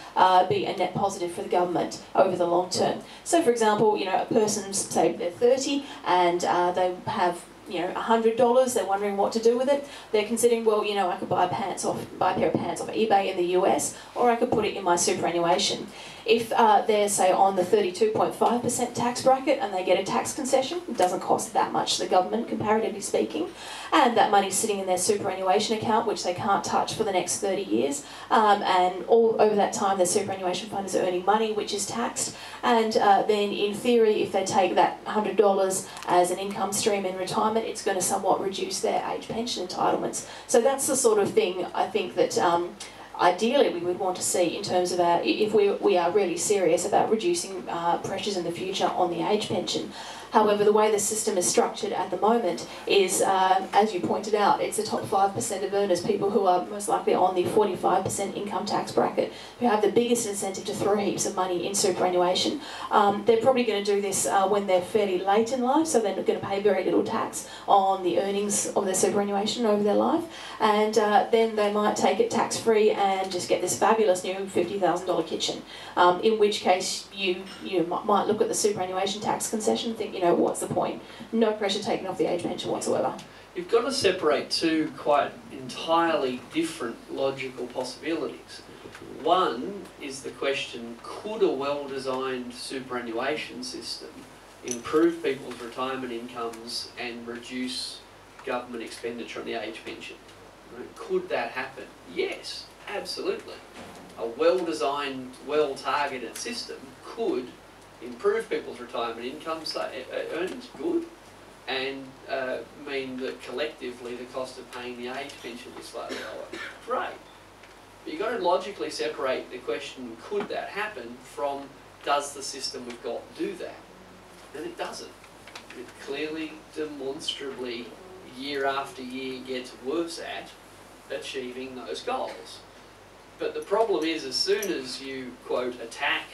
be a net positive for the government over the long term. So for example, you know, a person's, say they're 30 and they have, you know, $100, they're wondering what to do with it. They're considering, well, you know, I could buy a pair of pants off eBay in the US, or I could put it in my superannuation. If they're, say, on the 32.5% tax bracket and they get a tax concession, it doesn't cost that much to the government, comparatively speaking, and that money's sitting in their superannuation account, which they can't touch for the next 30 years, and all over that time their superannuation fund is earning money, which is taxed, and then in theory, if they take that $100 as an income stream in retirement, it's going to somewhat reduce their age pension entitlements. So that's the sort of thing I think that ideally we would want to see in terms of if we are really serious about reducing pressures in the future on the age pension. However, the way the system is structured at the moment is, as you pointed out, it's the top 5% of earners, people who are most likely on the 45% income tax bracket, who have the biggest incentive to throw heaps of money in superannuation. They're probably going to do this when they're fairly late in life, so they're going to pay very little tax on the earnings of their superannuation over their life, and then they might take it tax-free and just get this fabulous new $50,000 kitchen, in which case you might look at the superannuation tax concession and think, you know, what's the point? No pressure taken off the age pension whatsoever. You've got to separate two quite entirely different logical possibilities. One is the question, could a well-designed superannuation system improve people's retirement incomes and reduce government expenditure on the age pension? Right? Could that happen? Yes, absolutely. A well-designed, well-targeted system could improve people's retirement income earnings, good, and mean that collectively the cost of paying the age pension is slightly lower. Great. But you've got to logically separate the question, could that happen, from does the system we've got do that? And it doesn't. It clearly, demonstrably, year after year gets worse at achieving those goals. But the problem is, as soon as you, quote, attack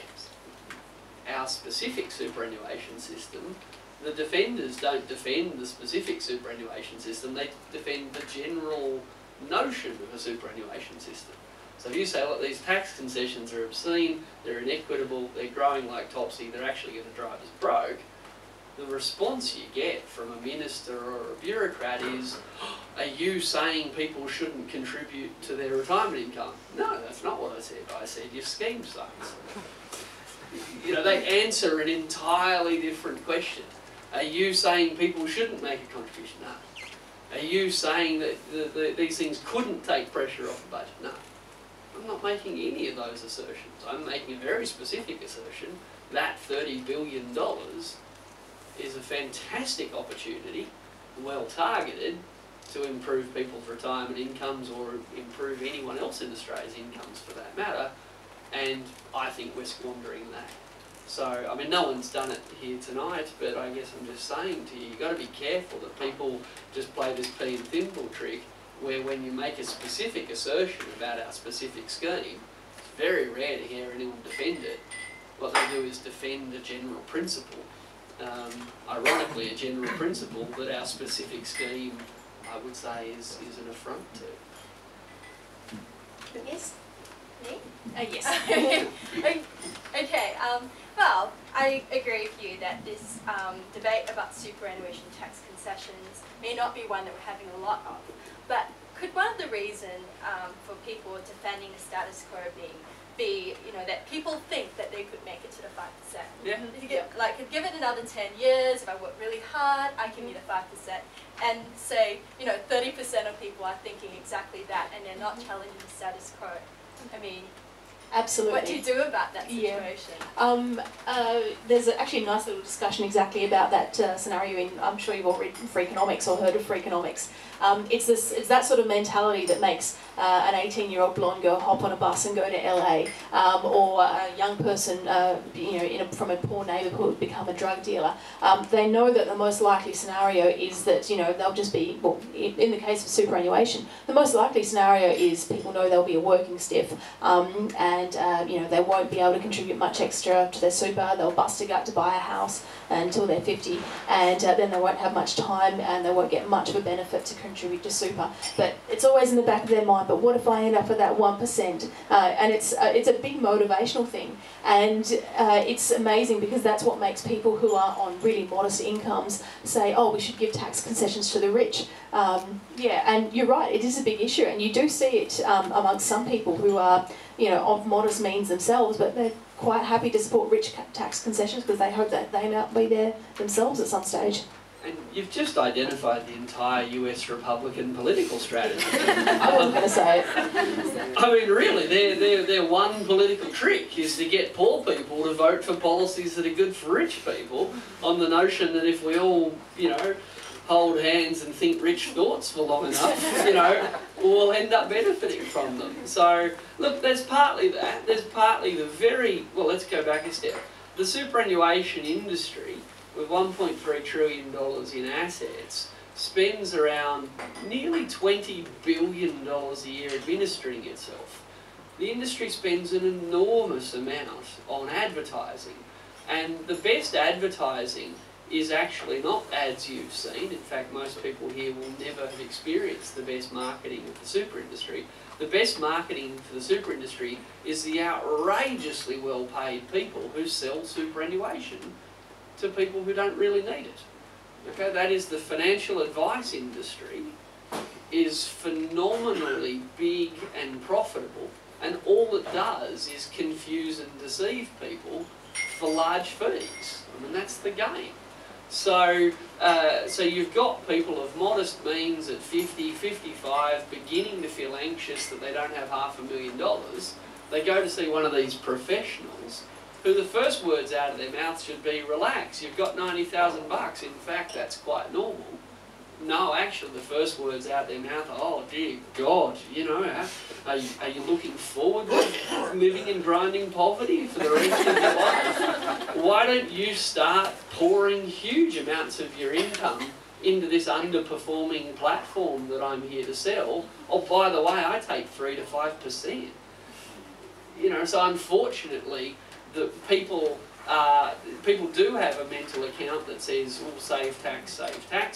our specific superannuation system, the defenders don't defend the specific superannuation system, they defend the general notion of a superannuation system. So if you say, look, these tax concessions are obscene, they're inequitable, they're growing like topsy, they're actually going to drive us broke, the response you get from a minister or a bureaucrat is, are you saying people shouldn't contribute to their retirement income? No, that's not what I said. I said your scheme sucks. You know, they answer an entirely different question. Are you saying people shouldn't make a contribution? No. Are you saying that these things couldn't take pressure off the budget? No. I'm not making any of those assertions. I'm making a very specific assertion that $30 billion is a fantastic opportunity, well targeted, to improve people's retirement incomes or improve anyone else in Australia's incomes for that matter, and I think we're squandering that. So, I mean, no one's done it here tonight, but I guess I'm just saying to you, you've got to be careful that people just play this pea and thimble trick, where when you make a specific assertion about our specific scheme, it's very rare to hear anyone defend it. What they do is defend a general principle. Ironically, a general principle that our specific scheme, I would say, is an affront to. Yes? Me? Yes. Okay, well, I agree with you that this debate about superannuation tax concessions may not be one that we're having a lot of, but could one of the reasons for people defending the status quo be, you know, that people think that they could make it to the 5%? Yeah. Like, give it another 10 years, if I work really hard, I can get a 5%. And say, you know, 30% of people are thinking exactly that, and they're not challenging the status quo. I mean, Absolutely. what do you do about that situation? There's actually a nice little discussion exactly about that scenario in, I'm sure you've all read Freakonomics or heard of Freakonomics. It's that sort of mentality that makes an 18-year-old blonde girl hop on a bus and go to LA, or a young person, you know, from a poor neighbourhood become a drug dealer. They know that the most likely scenario is that, you know, they'll just be, well, in the case of superannuation, the most likely scenario is people know they'll be a working stiff, and you know, they won't be able to contribute much extra to their super. They'll bust a gut to buy a house until they're 50, and then they won't have much time, and they won't get much of a benefit to contribute to super. But it's always in the back of their mind, but what if I end up with that 1%? And it's a big motivational thing, and it's amazing because that's what makes people who are on really modest incomes say, oh, we should give tax concessions to the rich. Yeah, and you're right, it is a big issue, and you do see it amongst some people who are, you know, of modest means themselves, but they're quite happy to support rich tax concessions because they hope that they might be there themselves at some stage. And you've just identified the entire US Republican political strategy. I wasn't going to say it. I mean, really, their one political trick is to get poor people to vote for policies that are good for rich people, on the notion that if we all, you know, hold hands and think rich thoughts for long enough, you know, we'll end up benefiting from them. So, look, there's partly that. There's partly the very, well, let's go back a step. The superannuation industry, with $1.3 trillion in assets, spends around nearly $20 billion a year administering itself. The industry spends an enormous amount on advertising, and the best advertising is actually not ads you've seen. In fact, most people here will never have experienced the best marketing of the super industry. The best marketing for the super industry is the outrageously well-paid people who sell superannuation to people who don't really need it. Okay, that is, the financial advice industry is phenomenally big and profitable, and all it does is confuse and deceive people for large fees. I mean, that's the game. So, so you've got people of modest means at 50, 55 beginning to feel anxious that they don't have $500,000. They go to see one of these professionals who the first words out of their mouth should be, relax, you've got $90,000. In fact, that's quite normal. No, actually, the first words out of their mouth are, oh dear God, you know, are you looking forward to living in grinding poverty for the rest of your life? Why don't you start pouring huge amounts of your income into this underperforming platform that I'm here to sell? Oh, by the way, I take 3 to 5%. You know, so unfortunately, the people people do have a mental account that says, "Oh, save tax,"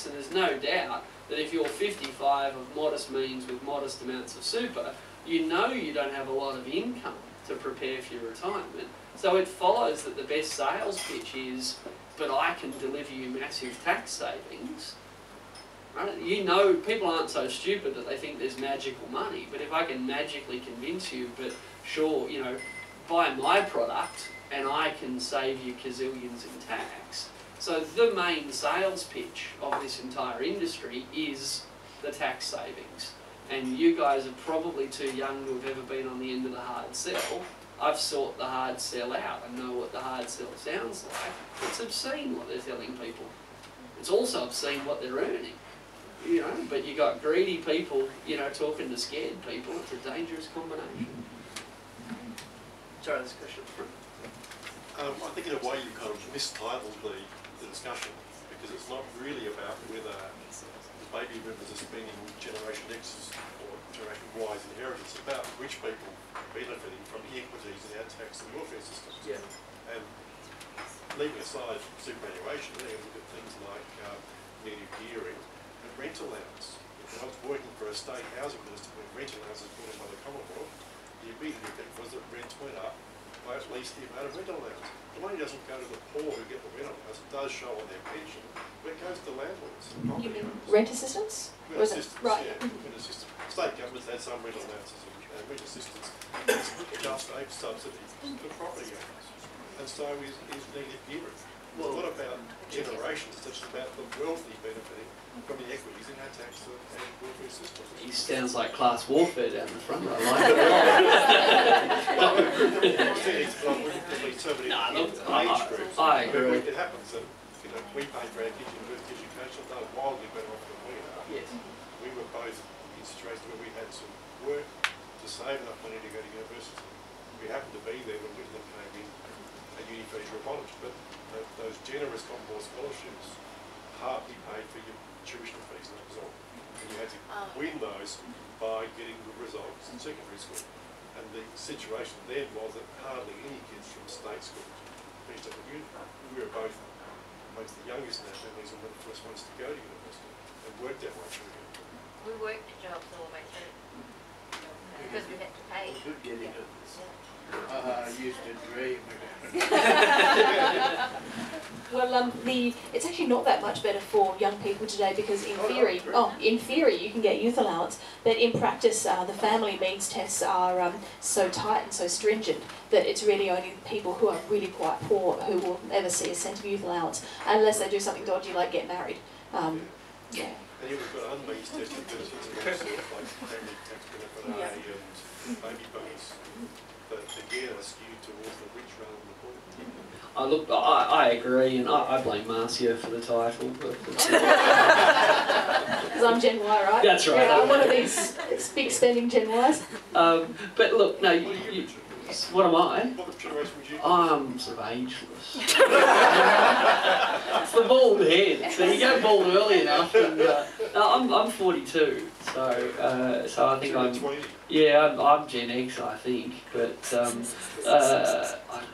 and there's no doubt that if you're 55 of modest means with modest amounts of super, you know you don't have a lot of income to prepare for your retirement. So it follows that the best sales pitch is, "But I can deliver you massive tax savings." Right? You know, people aren't so stupid that they think there's magical money, but if I can magically convince you, but sure, you know, buy my product and I can save you gazillions in tax. So the main sales pitch of this entire industry is the tax savings. And you guys are probably too young to have ever been on the end of the hard sell. I've sought the hard sell out and know what the hard sell sounds like. It's obscene what they're telling people. It's also obscene what they're earning. You know, but you got greedy people, you know, talking to scared people. It's a dangerous combination. Sorry, this question up front. I think in a way you kind of mistitled the discussion, because it's not really about whether the baby boomers are spending Generation X's or Generation Y's inheritance. It's about rich people benefiting from the equities in our tax and welfare systems. Yeah. And leaving aside superannuation, then you look at things like negative gearing and rent allowance. When I was working for a state housing minister when rent allowance was put in by the Commonwealth, the immediate effect was that rents went up by at least the amount of rent allowance. The money doesn't go to the poor who get the rent allowance, it does show on their pension, but it goes to landlords. You mean rent assistance? Rent assistance, Right. yeah. Rent assistance. State governments had some rent allowances and rent assistance. It's just a subsidy for property owners. And so is negative gearing. It's not about generations, it's just about the wealthy benefiting from the equities in our tax and welfare systems. He sounds like class warfare down the front. I like it a lot. I agree. It happens that, you know, we pay for our kids' university education, they're wildly better off than we are. Yes. We were both in situations where we had to work to save enough money to go to university. We happened to be there when Whitlam came in and uni fees were abolished, but those generous Commonwealth scholarships partly paid for your tuition fees and that was all. And you had to win those by getting good results in secondary school. And the situation then was that hardly any kids from state schools finished up at uni. We were both amongst the youngest in our families and one of the first ones to go to university and worked that way through uni. We worked jobs all the way through because we had to pay. Good getting it. I used to dream Well, it's actually not that much better for young people today because in theory you can get youth allowance, but in practice the family means tests are so tight and so stringent that it's really only people who are really quite poor who will ever see a cent of youth allowance unless they do something dodgy like get married. Yeah. And you've got unmeans tested benefits and all sorts like family tax benefit A and baby bonus that again are skewed towards the rich rather than the poor. I agree, and I blame Marcia for the title. Because I'm Gen Y, right? That's right. Yeah, I'm one of these big spending Gen Ys. But look, no, what am I? What generation would you? I'm sort of ageless. It's the bald head. So you go bald early enough. And, I'm 42, so I think I'm. 20. Yeah, I'm Gen X, I think, but I don't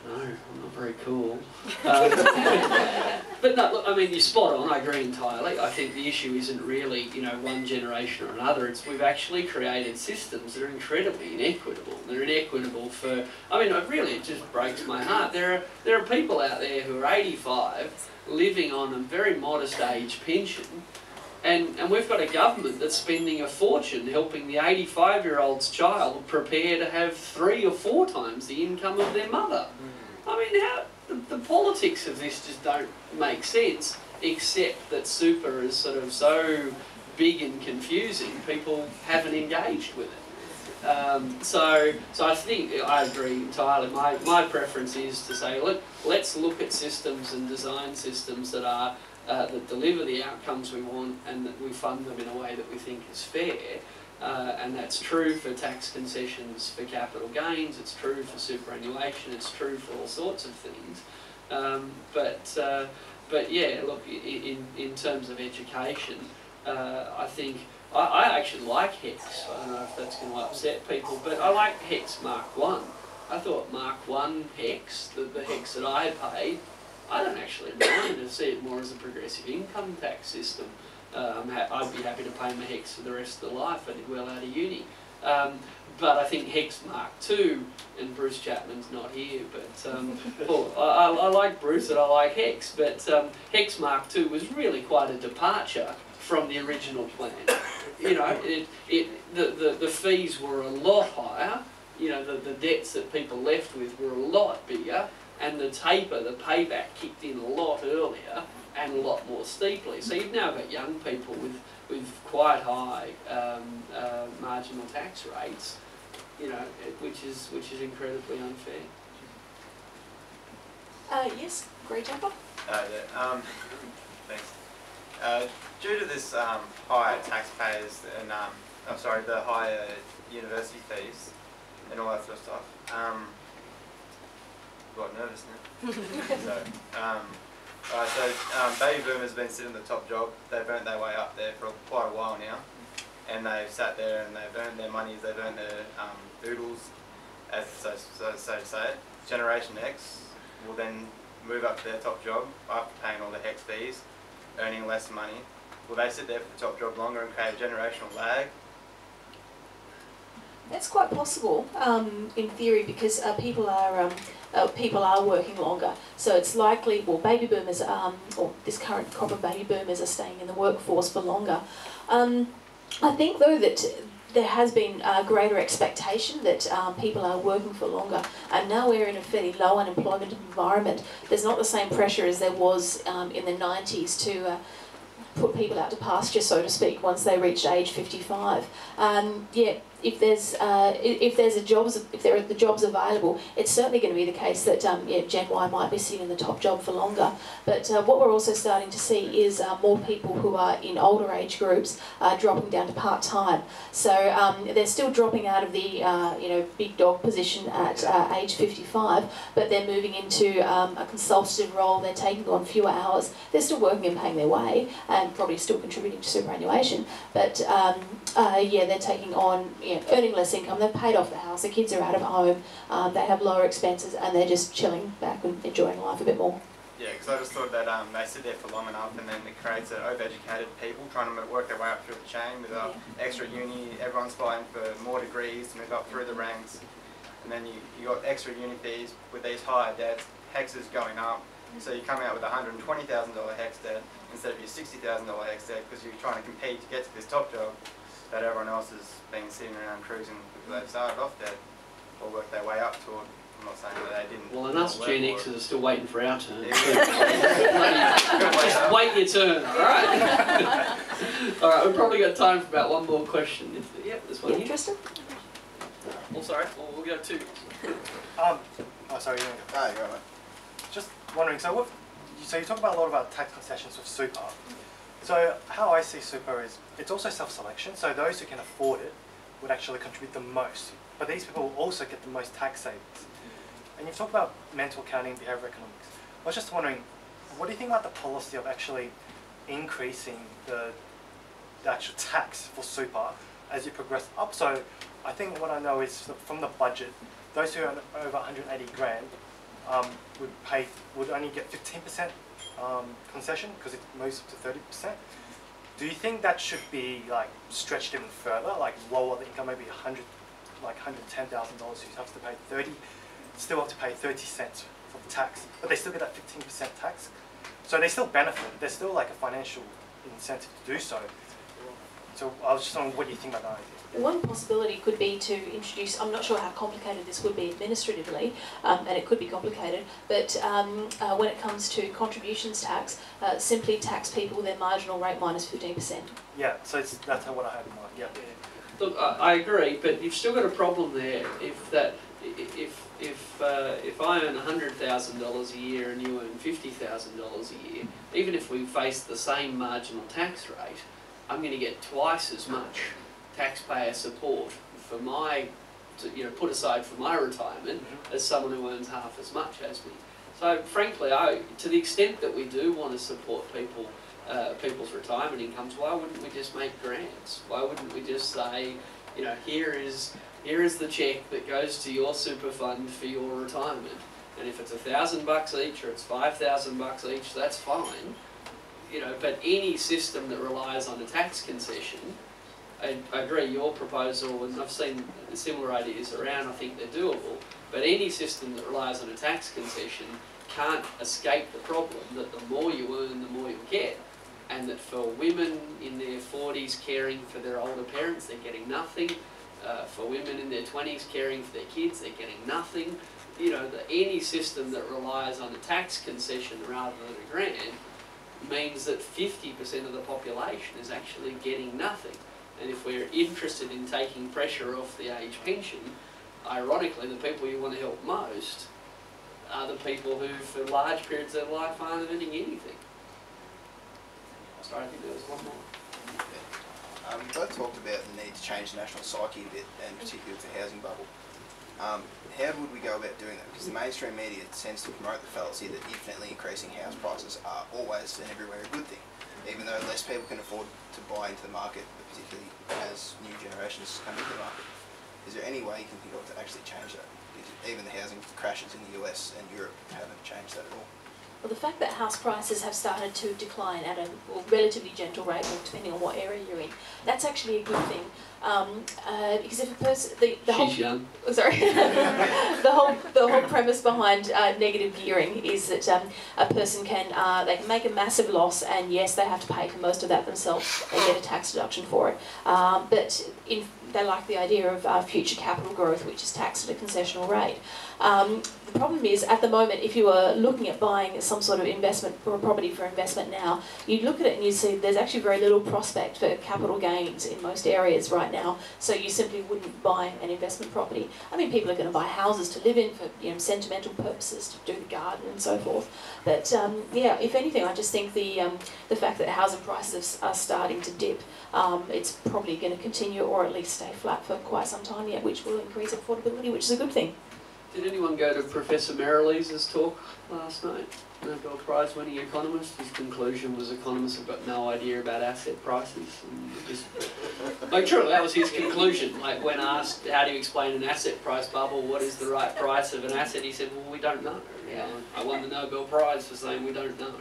know. I'm not very cool. But no, look, I mean, you're spot on. I agree entirely. I think the issue isn't really, you know, one generation or another. It's we've actually created systems that are incredibly inequitable. They're inequitable for. I mean, it just breaks my heart. There are people out there who are 85, living on a very modest age pension. And we've got a government that's spending a fortune helping the 85-year-old's child prepare to have 3 or 4 times the income of their mother. I mean, how the politics of this just don't make sense, except that super is sort of so big and confusing, people haven't engaged with it. So I think I agree entirely. My preference is to say, let's look at systems and design systems that are that deliver the outcomes we want and that we fund them in a way that we think is fair. And that's true for tax concessions for capital gains, it's true for superannuation, it's true for all sorts of things. But yeah, look, in terms of education, I think, I actually like HECS. I don't know if that's going to upset people, but I like HECS Mark 1. I thought Mark 1 HECS, the HECS that I paid, I don't actually mind and see it more as a progressive income tax system. I'd be happy to pay my HECS for the rest of the life. I did well out of uni. But I think HECS Mark 2, and Bruce Chapman's not here, but well, I like Bruce and I like HECS, but HECS Mark 2 was really quite a departure from the original plan. You know, the fees were a lot higher, you know, the debts that people left with were a lot bigger, and the payback kicked in a lot earlier and a lot more steeply. So you've now got young people with quite high marginal tax rates, you know, which is incredibly unfair. Yes, great jumper. Thanks. Due to this higher taxpayers and the higher university fees and all that sort of stuff, got nervous now. Baby boomers have been sitting in the top job. They've earned their way up there for quite a while now, and they've sat there and they've earned their money, they've earned their oodles, as so to say it. Generation X will then move up to their top job after paying all the HECS fees, earning less money. Will they sit there for the top job longer and create a generational lag? That's quite possible, in theory, because people are working longer. So it's likely, well, baby boomers, or this current crop of baby boomers are staying in the workforce for longer. I think, though, that there has been a greater expectation that people are working for longer, and now we're in a fairly low unemployment environment. There's not the same pressure as there was in the 90s to put people out to pasture, so to speak, once they reached age 55. Yeah, if there are the jobs available, it's certainly going to be the case that Gen Y might be sitting in the top job for longer. But what we're also starting to see is more people who are in older age groups dropping down to part-time. So they're still dropping out of the big dog position at age 55, but they're moving into a consultative role. They're taking on fewer hours. They're still working and paying their way, and probably still contributing to superannuation. But yeah, they're taking on, earning less income. They've paid off the house. The kids are out of home. They have lower expenses, and they're just chilling back and enjoying life a bit more. Yeah, because I just thought that they sit there for long enough, and then it creates overeducated people trying to work their way up through the chain with extra uni. Everyone's fighting for more degrees to move up through the ranks, and then you got extra uni fees with these higher debts. HECS is going up, so you come out with a $120,000 HECS debt instead of your $60,000 HECS debt because you're trying to compete to get to this top job that everyone else has been sitting around cruising because they've started off dead or worked their way up to it. I'm not saying that they didn't. Well, and us Gen Xers are still waiting for our turn. Yeah. Just wait your turn, alright? Alright, we've probably got time for about one more question. Yep, this one. Interested? Oh, sorry. Well, we'll go two. Oh, sorry. You're right. Just wondering, so you talk about a lot about tax concessions with super. So how I see super is it's also self-selection. So those who can afford it would actually contribute the most. But these people will also get the most tax savings. And you've talked about mental accounting, behavioral economics. I was just wondering, what do you think about the policy of actually increasing the actual tax for super as you progress up? So I think what I know is from the budget, those who earn over 180 grand would only get 15% concession because it moves up to 30%. Do you think that should be like stretched even further, like lower the income, maybe $110,000 who have to pay still have to pay 30 cents for the tax, but they still get that 15% tax? So they still benefit. There's still like a financial incentive to do so. So I was just wondering, what do you think about that idea? One possibility could be to introduce, I'm not sure how complicated this would be administratively, and it could be complicated, but when it comes to contributions tax, simply tax people with their marginal rate minus 15%. Yeah, so that's what I had in mind, yeah. Look, I agree, but you've still got a problem there if I earn $100,000 a year and you earn $50,000 a year, even if we face the same marginal tax rate, I'm going to get twice as much taxpayer support for my, put aside for my retirement as someone who earns half as much as me. So frankly, to the extent that we do want to support people's retirement incomes, why wouldn't we just make grants? Why wouldn't we just say, here is here is the cheque that goes to your super fund for your retirement. And if it's $1,000 each or it's $5,000 each, that's fine. You know, but any system that relies on a tax concession, I agree, your proposal, and I've seen similar ideas around, I think they're doable, but any system that relies on a tax concession can't escape the problem that the more you earn, the more you get. And that for women in their 40s caring for their older parents, they're getting nothing. For women in their 20s caring for their kids, they're getting nothing. You know, any system that relies on a tax concession rather than a grant means that 50% of the population is actually getting nothing. And if we're interested in taking pressure off the age pension, ironically, the people you want to help most are the people who, for large periods of their life, aren't earning anything. Sorry, I think there was one more. You both talked about the need to change the national psyche a bit, and particularly with the housing bubble. How would we go about doing that? Because the mainstream media tends to promote the fallacy that infinitely increasing house prices are always and everywhere a good thing, even though less people can afford to buy into the market, particularly as new generations come into the market. Is there any way you can think of to actually change that? Because even the housing crashes in the US and Europe haven't changed that at all. Well, the fact that house prices have started to decline at a relatively gentle rate, depending on what area you're in, that's actually a good thing. Because if a person, the whole, She's young. Sorry, the whole premise behind negative gearing is that a person can they can make a massive loss, and yes, they have to pay for most of that themselves. They get a tax deduction for it, but they like the idea of future capital growth, which is taxed at a concessional rate. The problem is, at the moment, if you were looking at buying some sort of investment or a property for investment now, you'd look at it and you'd see there's actually very little prospect for capital gains in most areas right now, so you simply wouldn't buy an investment property. I mean, people are going to buy houses to live in for, you know, sentimental purposes, to do the garden and so forth. But yeah, if anything, I just think the fact that housing prices are starting to dip, it's probably going to continue or at least stay flat for quite some time yet, which will increase affordability, which is a good thing. Did anyone go to Professor Merrilees' talk last night? Nobel Prize winning economist. His conclusion was economists have got no idea about asset prices. And just, like, truly, that was his conclusion. Like, when asked, how do you explain an asset price bubble, what is the right price of an asset, he said, well, we don't know. I won the Nobel Prize for saying we don't know.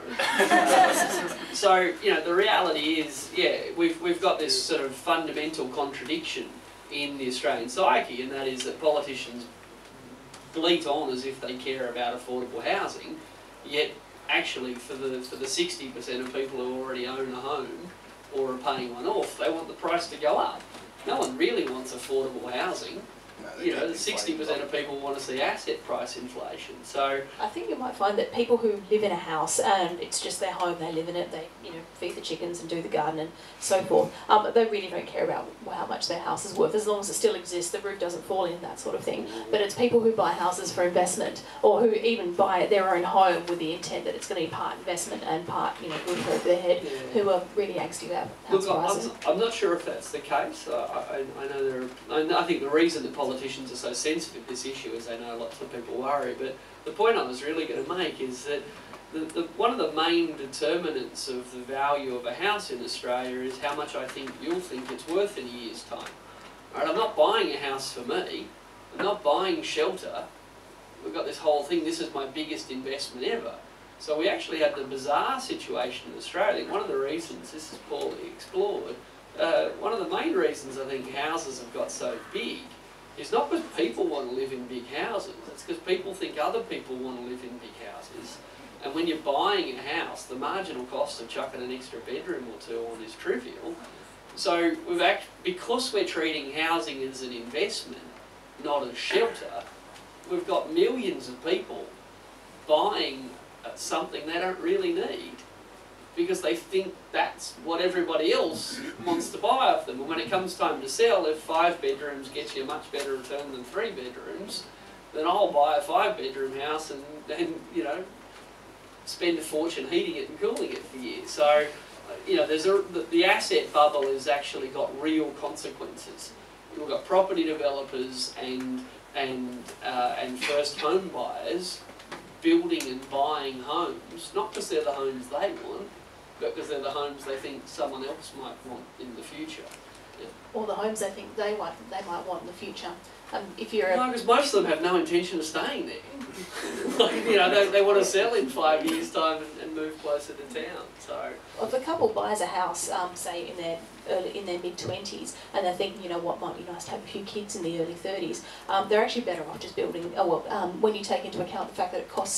So, you know, the reality is, yeah, we've got this sort of fundamental contradiction in the Australian psyche, and that is that politicians bleat on as if they care about affordable housing, yet actually for the 60% of people who already own a home or are paying one off, they want the price to go up. No one really wants affordable housing. No, you know, 60% of people want to see asset price inflation. So I think you might find that people who live in a house and it's just their home, they live in it, they, you know, feed the chickens and do the garden and so forth, they really don't care about how much their house is worth, as long as it still exists, the roof doesn't fall in, that sort of thing. But it's people who buy houses for investment, or who even buy their own home with the intent that it's going to be part investment and part, you know, roof over their head, who are really angsty about house prices. I'm not sure if that's the case. I know I think the reason that politicians are so sensitive to this issue is they know lots of people worry, but the point I was really going to make is that one of the main determinants of the value of a house in Australia is how much I think you'll think it's worth in a year's time. Right, I'm not buying a house for me, I'm not buying shelter. We've got this whole thing, this is my biggest investment ever. So we actually had the bizarre situation in Australia. One of the reasons, this is poorly explored, one of the main reasons I think houses have got so big is not because people want to live in big houses, it's because people think other people want to live in big houses. And when you're buying a house, the marginal cost of chucking an extra bedroom or two on is trivial. So because we're treating housing as an investment, not as shelter, we've got millions of people buying something they don't really need because they think that's what everybody else wants to buy of them. And when it comes time to sell, if 5 bedrooms gets you a much better return than 3 bedrooms, then I'll buy a 5-bedroom house and you know, spend a fortune heating it and cooling it for years. So, you know, the asset bubble has actually got real consequences. You've got property developers and first home buyers building and buying homes, not because they're the homes they want, but because they're the homes they think someone else might want in the future. or the homes they think they might want in the future. If you're no, because most of them have no intention of staying there. Like, you know, they want to sell in 5 years' time and move closer to town. So, if a couple buys a house, say in their mid-20s, and they're thinking, you know, what might be nice to have a few kids in the early 30s, they're actually better off just building. When you take into account the fact that it costs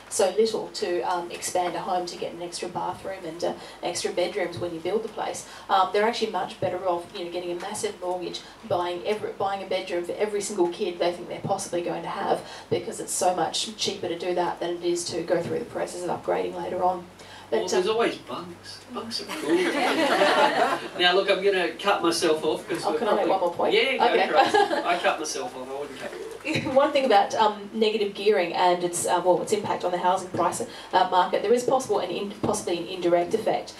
so little to expand a home to get an extra bathroom and extra bedrooms when you build the place, they're actually much better off, you know, getting a massive mortgage, buying a bedroom for every single kid they think they're possibly going to have, because it's so much cheaper to do that than it is to go through the process of upgrading later on. But, well, there's always bunks. Bunks are cool. Now, look, I'm going to cut myself off because. Can I make one more point? Yeah, go okay. for it. I cut myself off. I wouldn't cut you. One thing about negative gearing and its impact on the housing price market, there is possibly an indirect effect.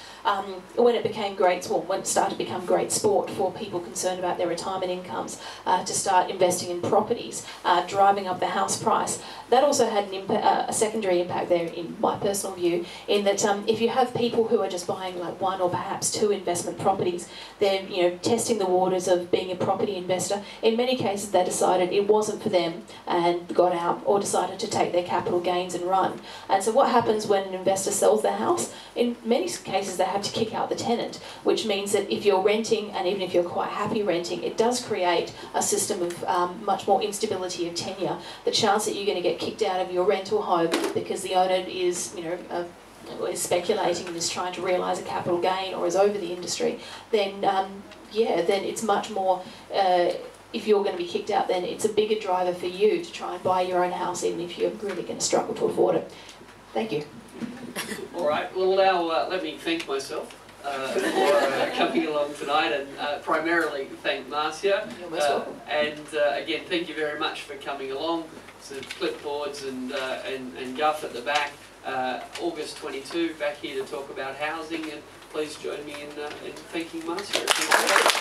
When it became when it started to become great sport for people concerned about their retirement incomes to start investing in properties, driving up the house price, that also had a secondary impact there, in my personal view, in that if you have people who are just buying like one or perhaps two investment properties, they're, you know, testing the waters of being a property investor. In many cases, they decided it wasn't for them and got out, or decided to take their capital gains and run. And so what happens when an investor sells their house? In many cases, they have to kick out the tenant, which means that if you're renting, and even if you're quite happy renting, it does create a system of much more instability of tenure. The chance that you're going to get kicked out of your rental home because the owner is, you know, is speculating and is trying to realise a capital gain or is over the industry, then then it's much more. If you're going to be kicked out, then it's a bigger driver for you to try and buy your own house, even if you're really going to struggle to afford it. Thank you. All right. Well, now let me thank myself for coming along tonight, and primarily thank Marcia. You're most welcome. And again, thank you very much for coming along. So clipboards and guff at the back. August 22, back here to talk about housing, and please join me in thanking Marcia.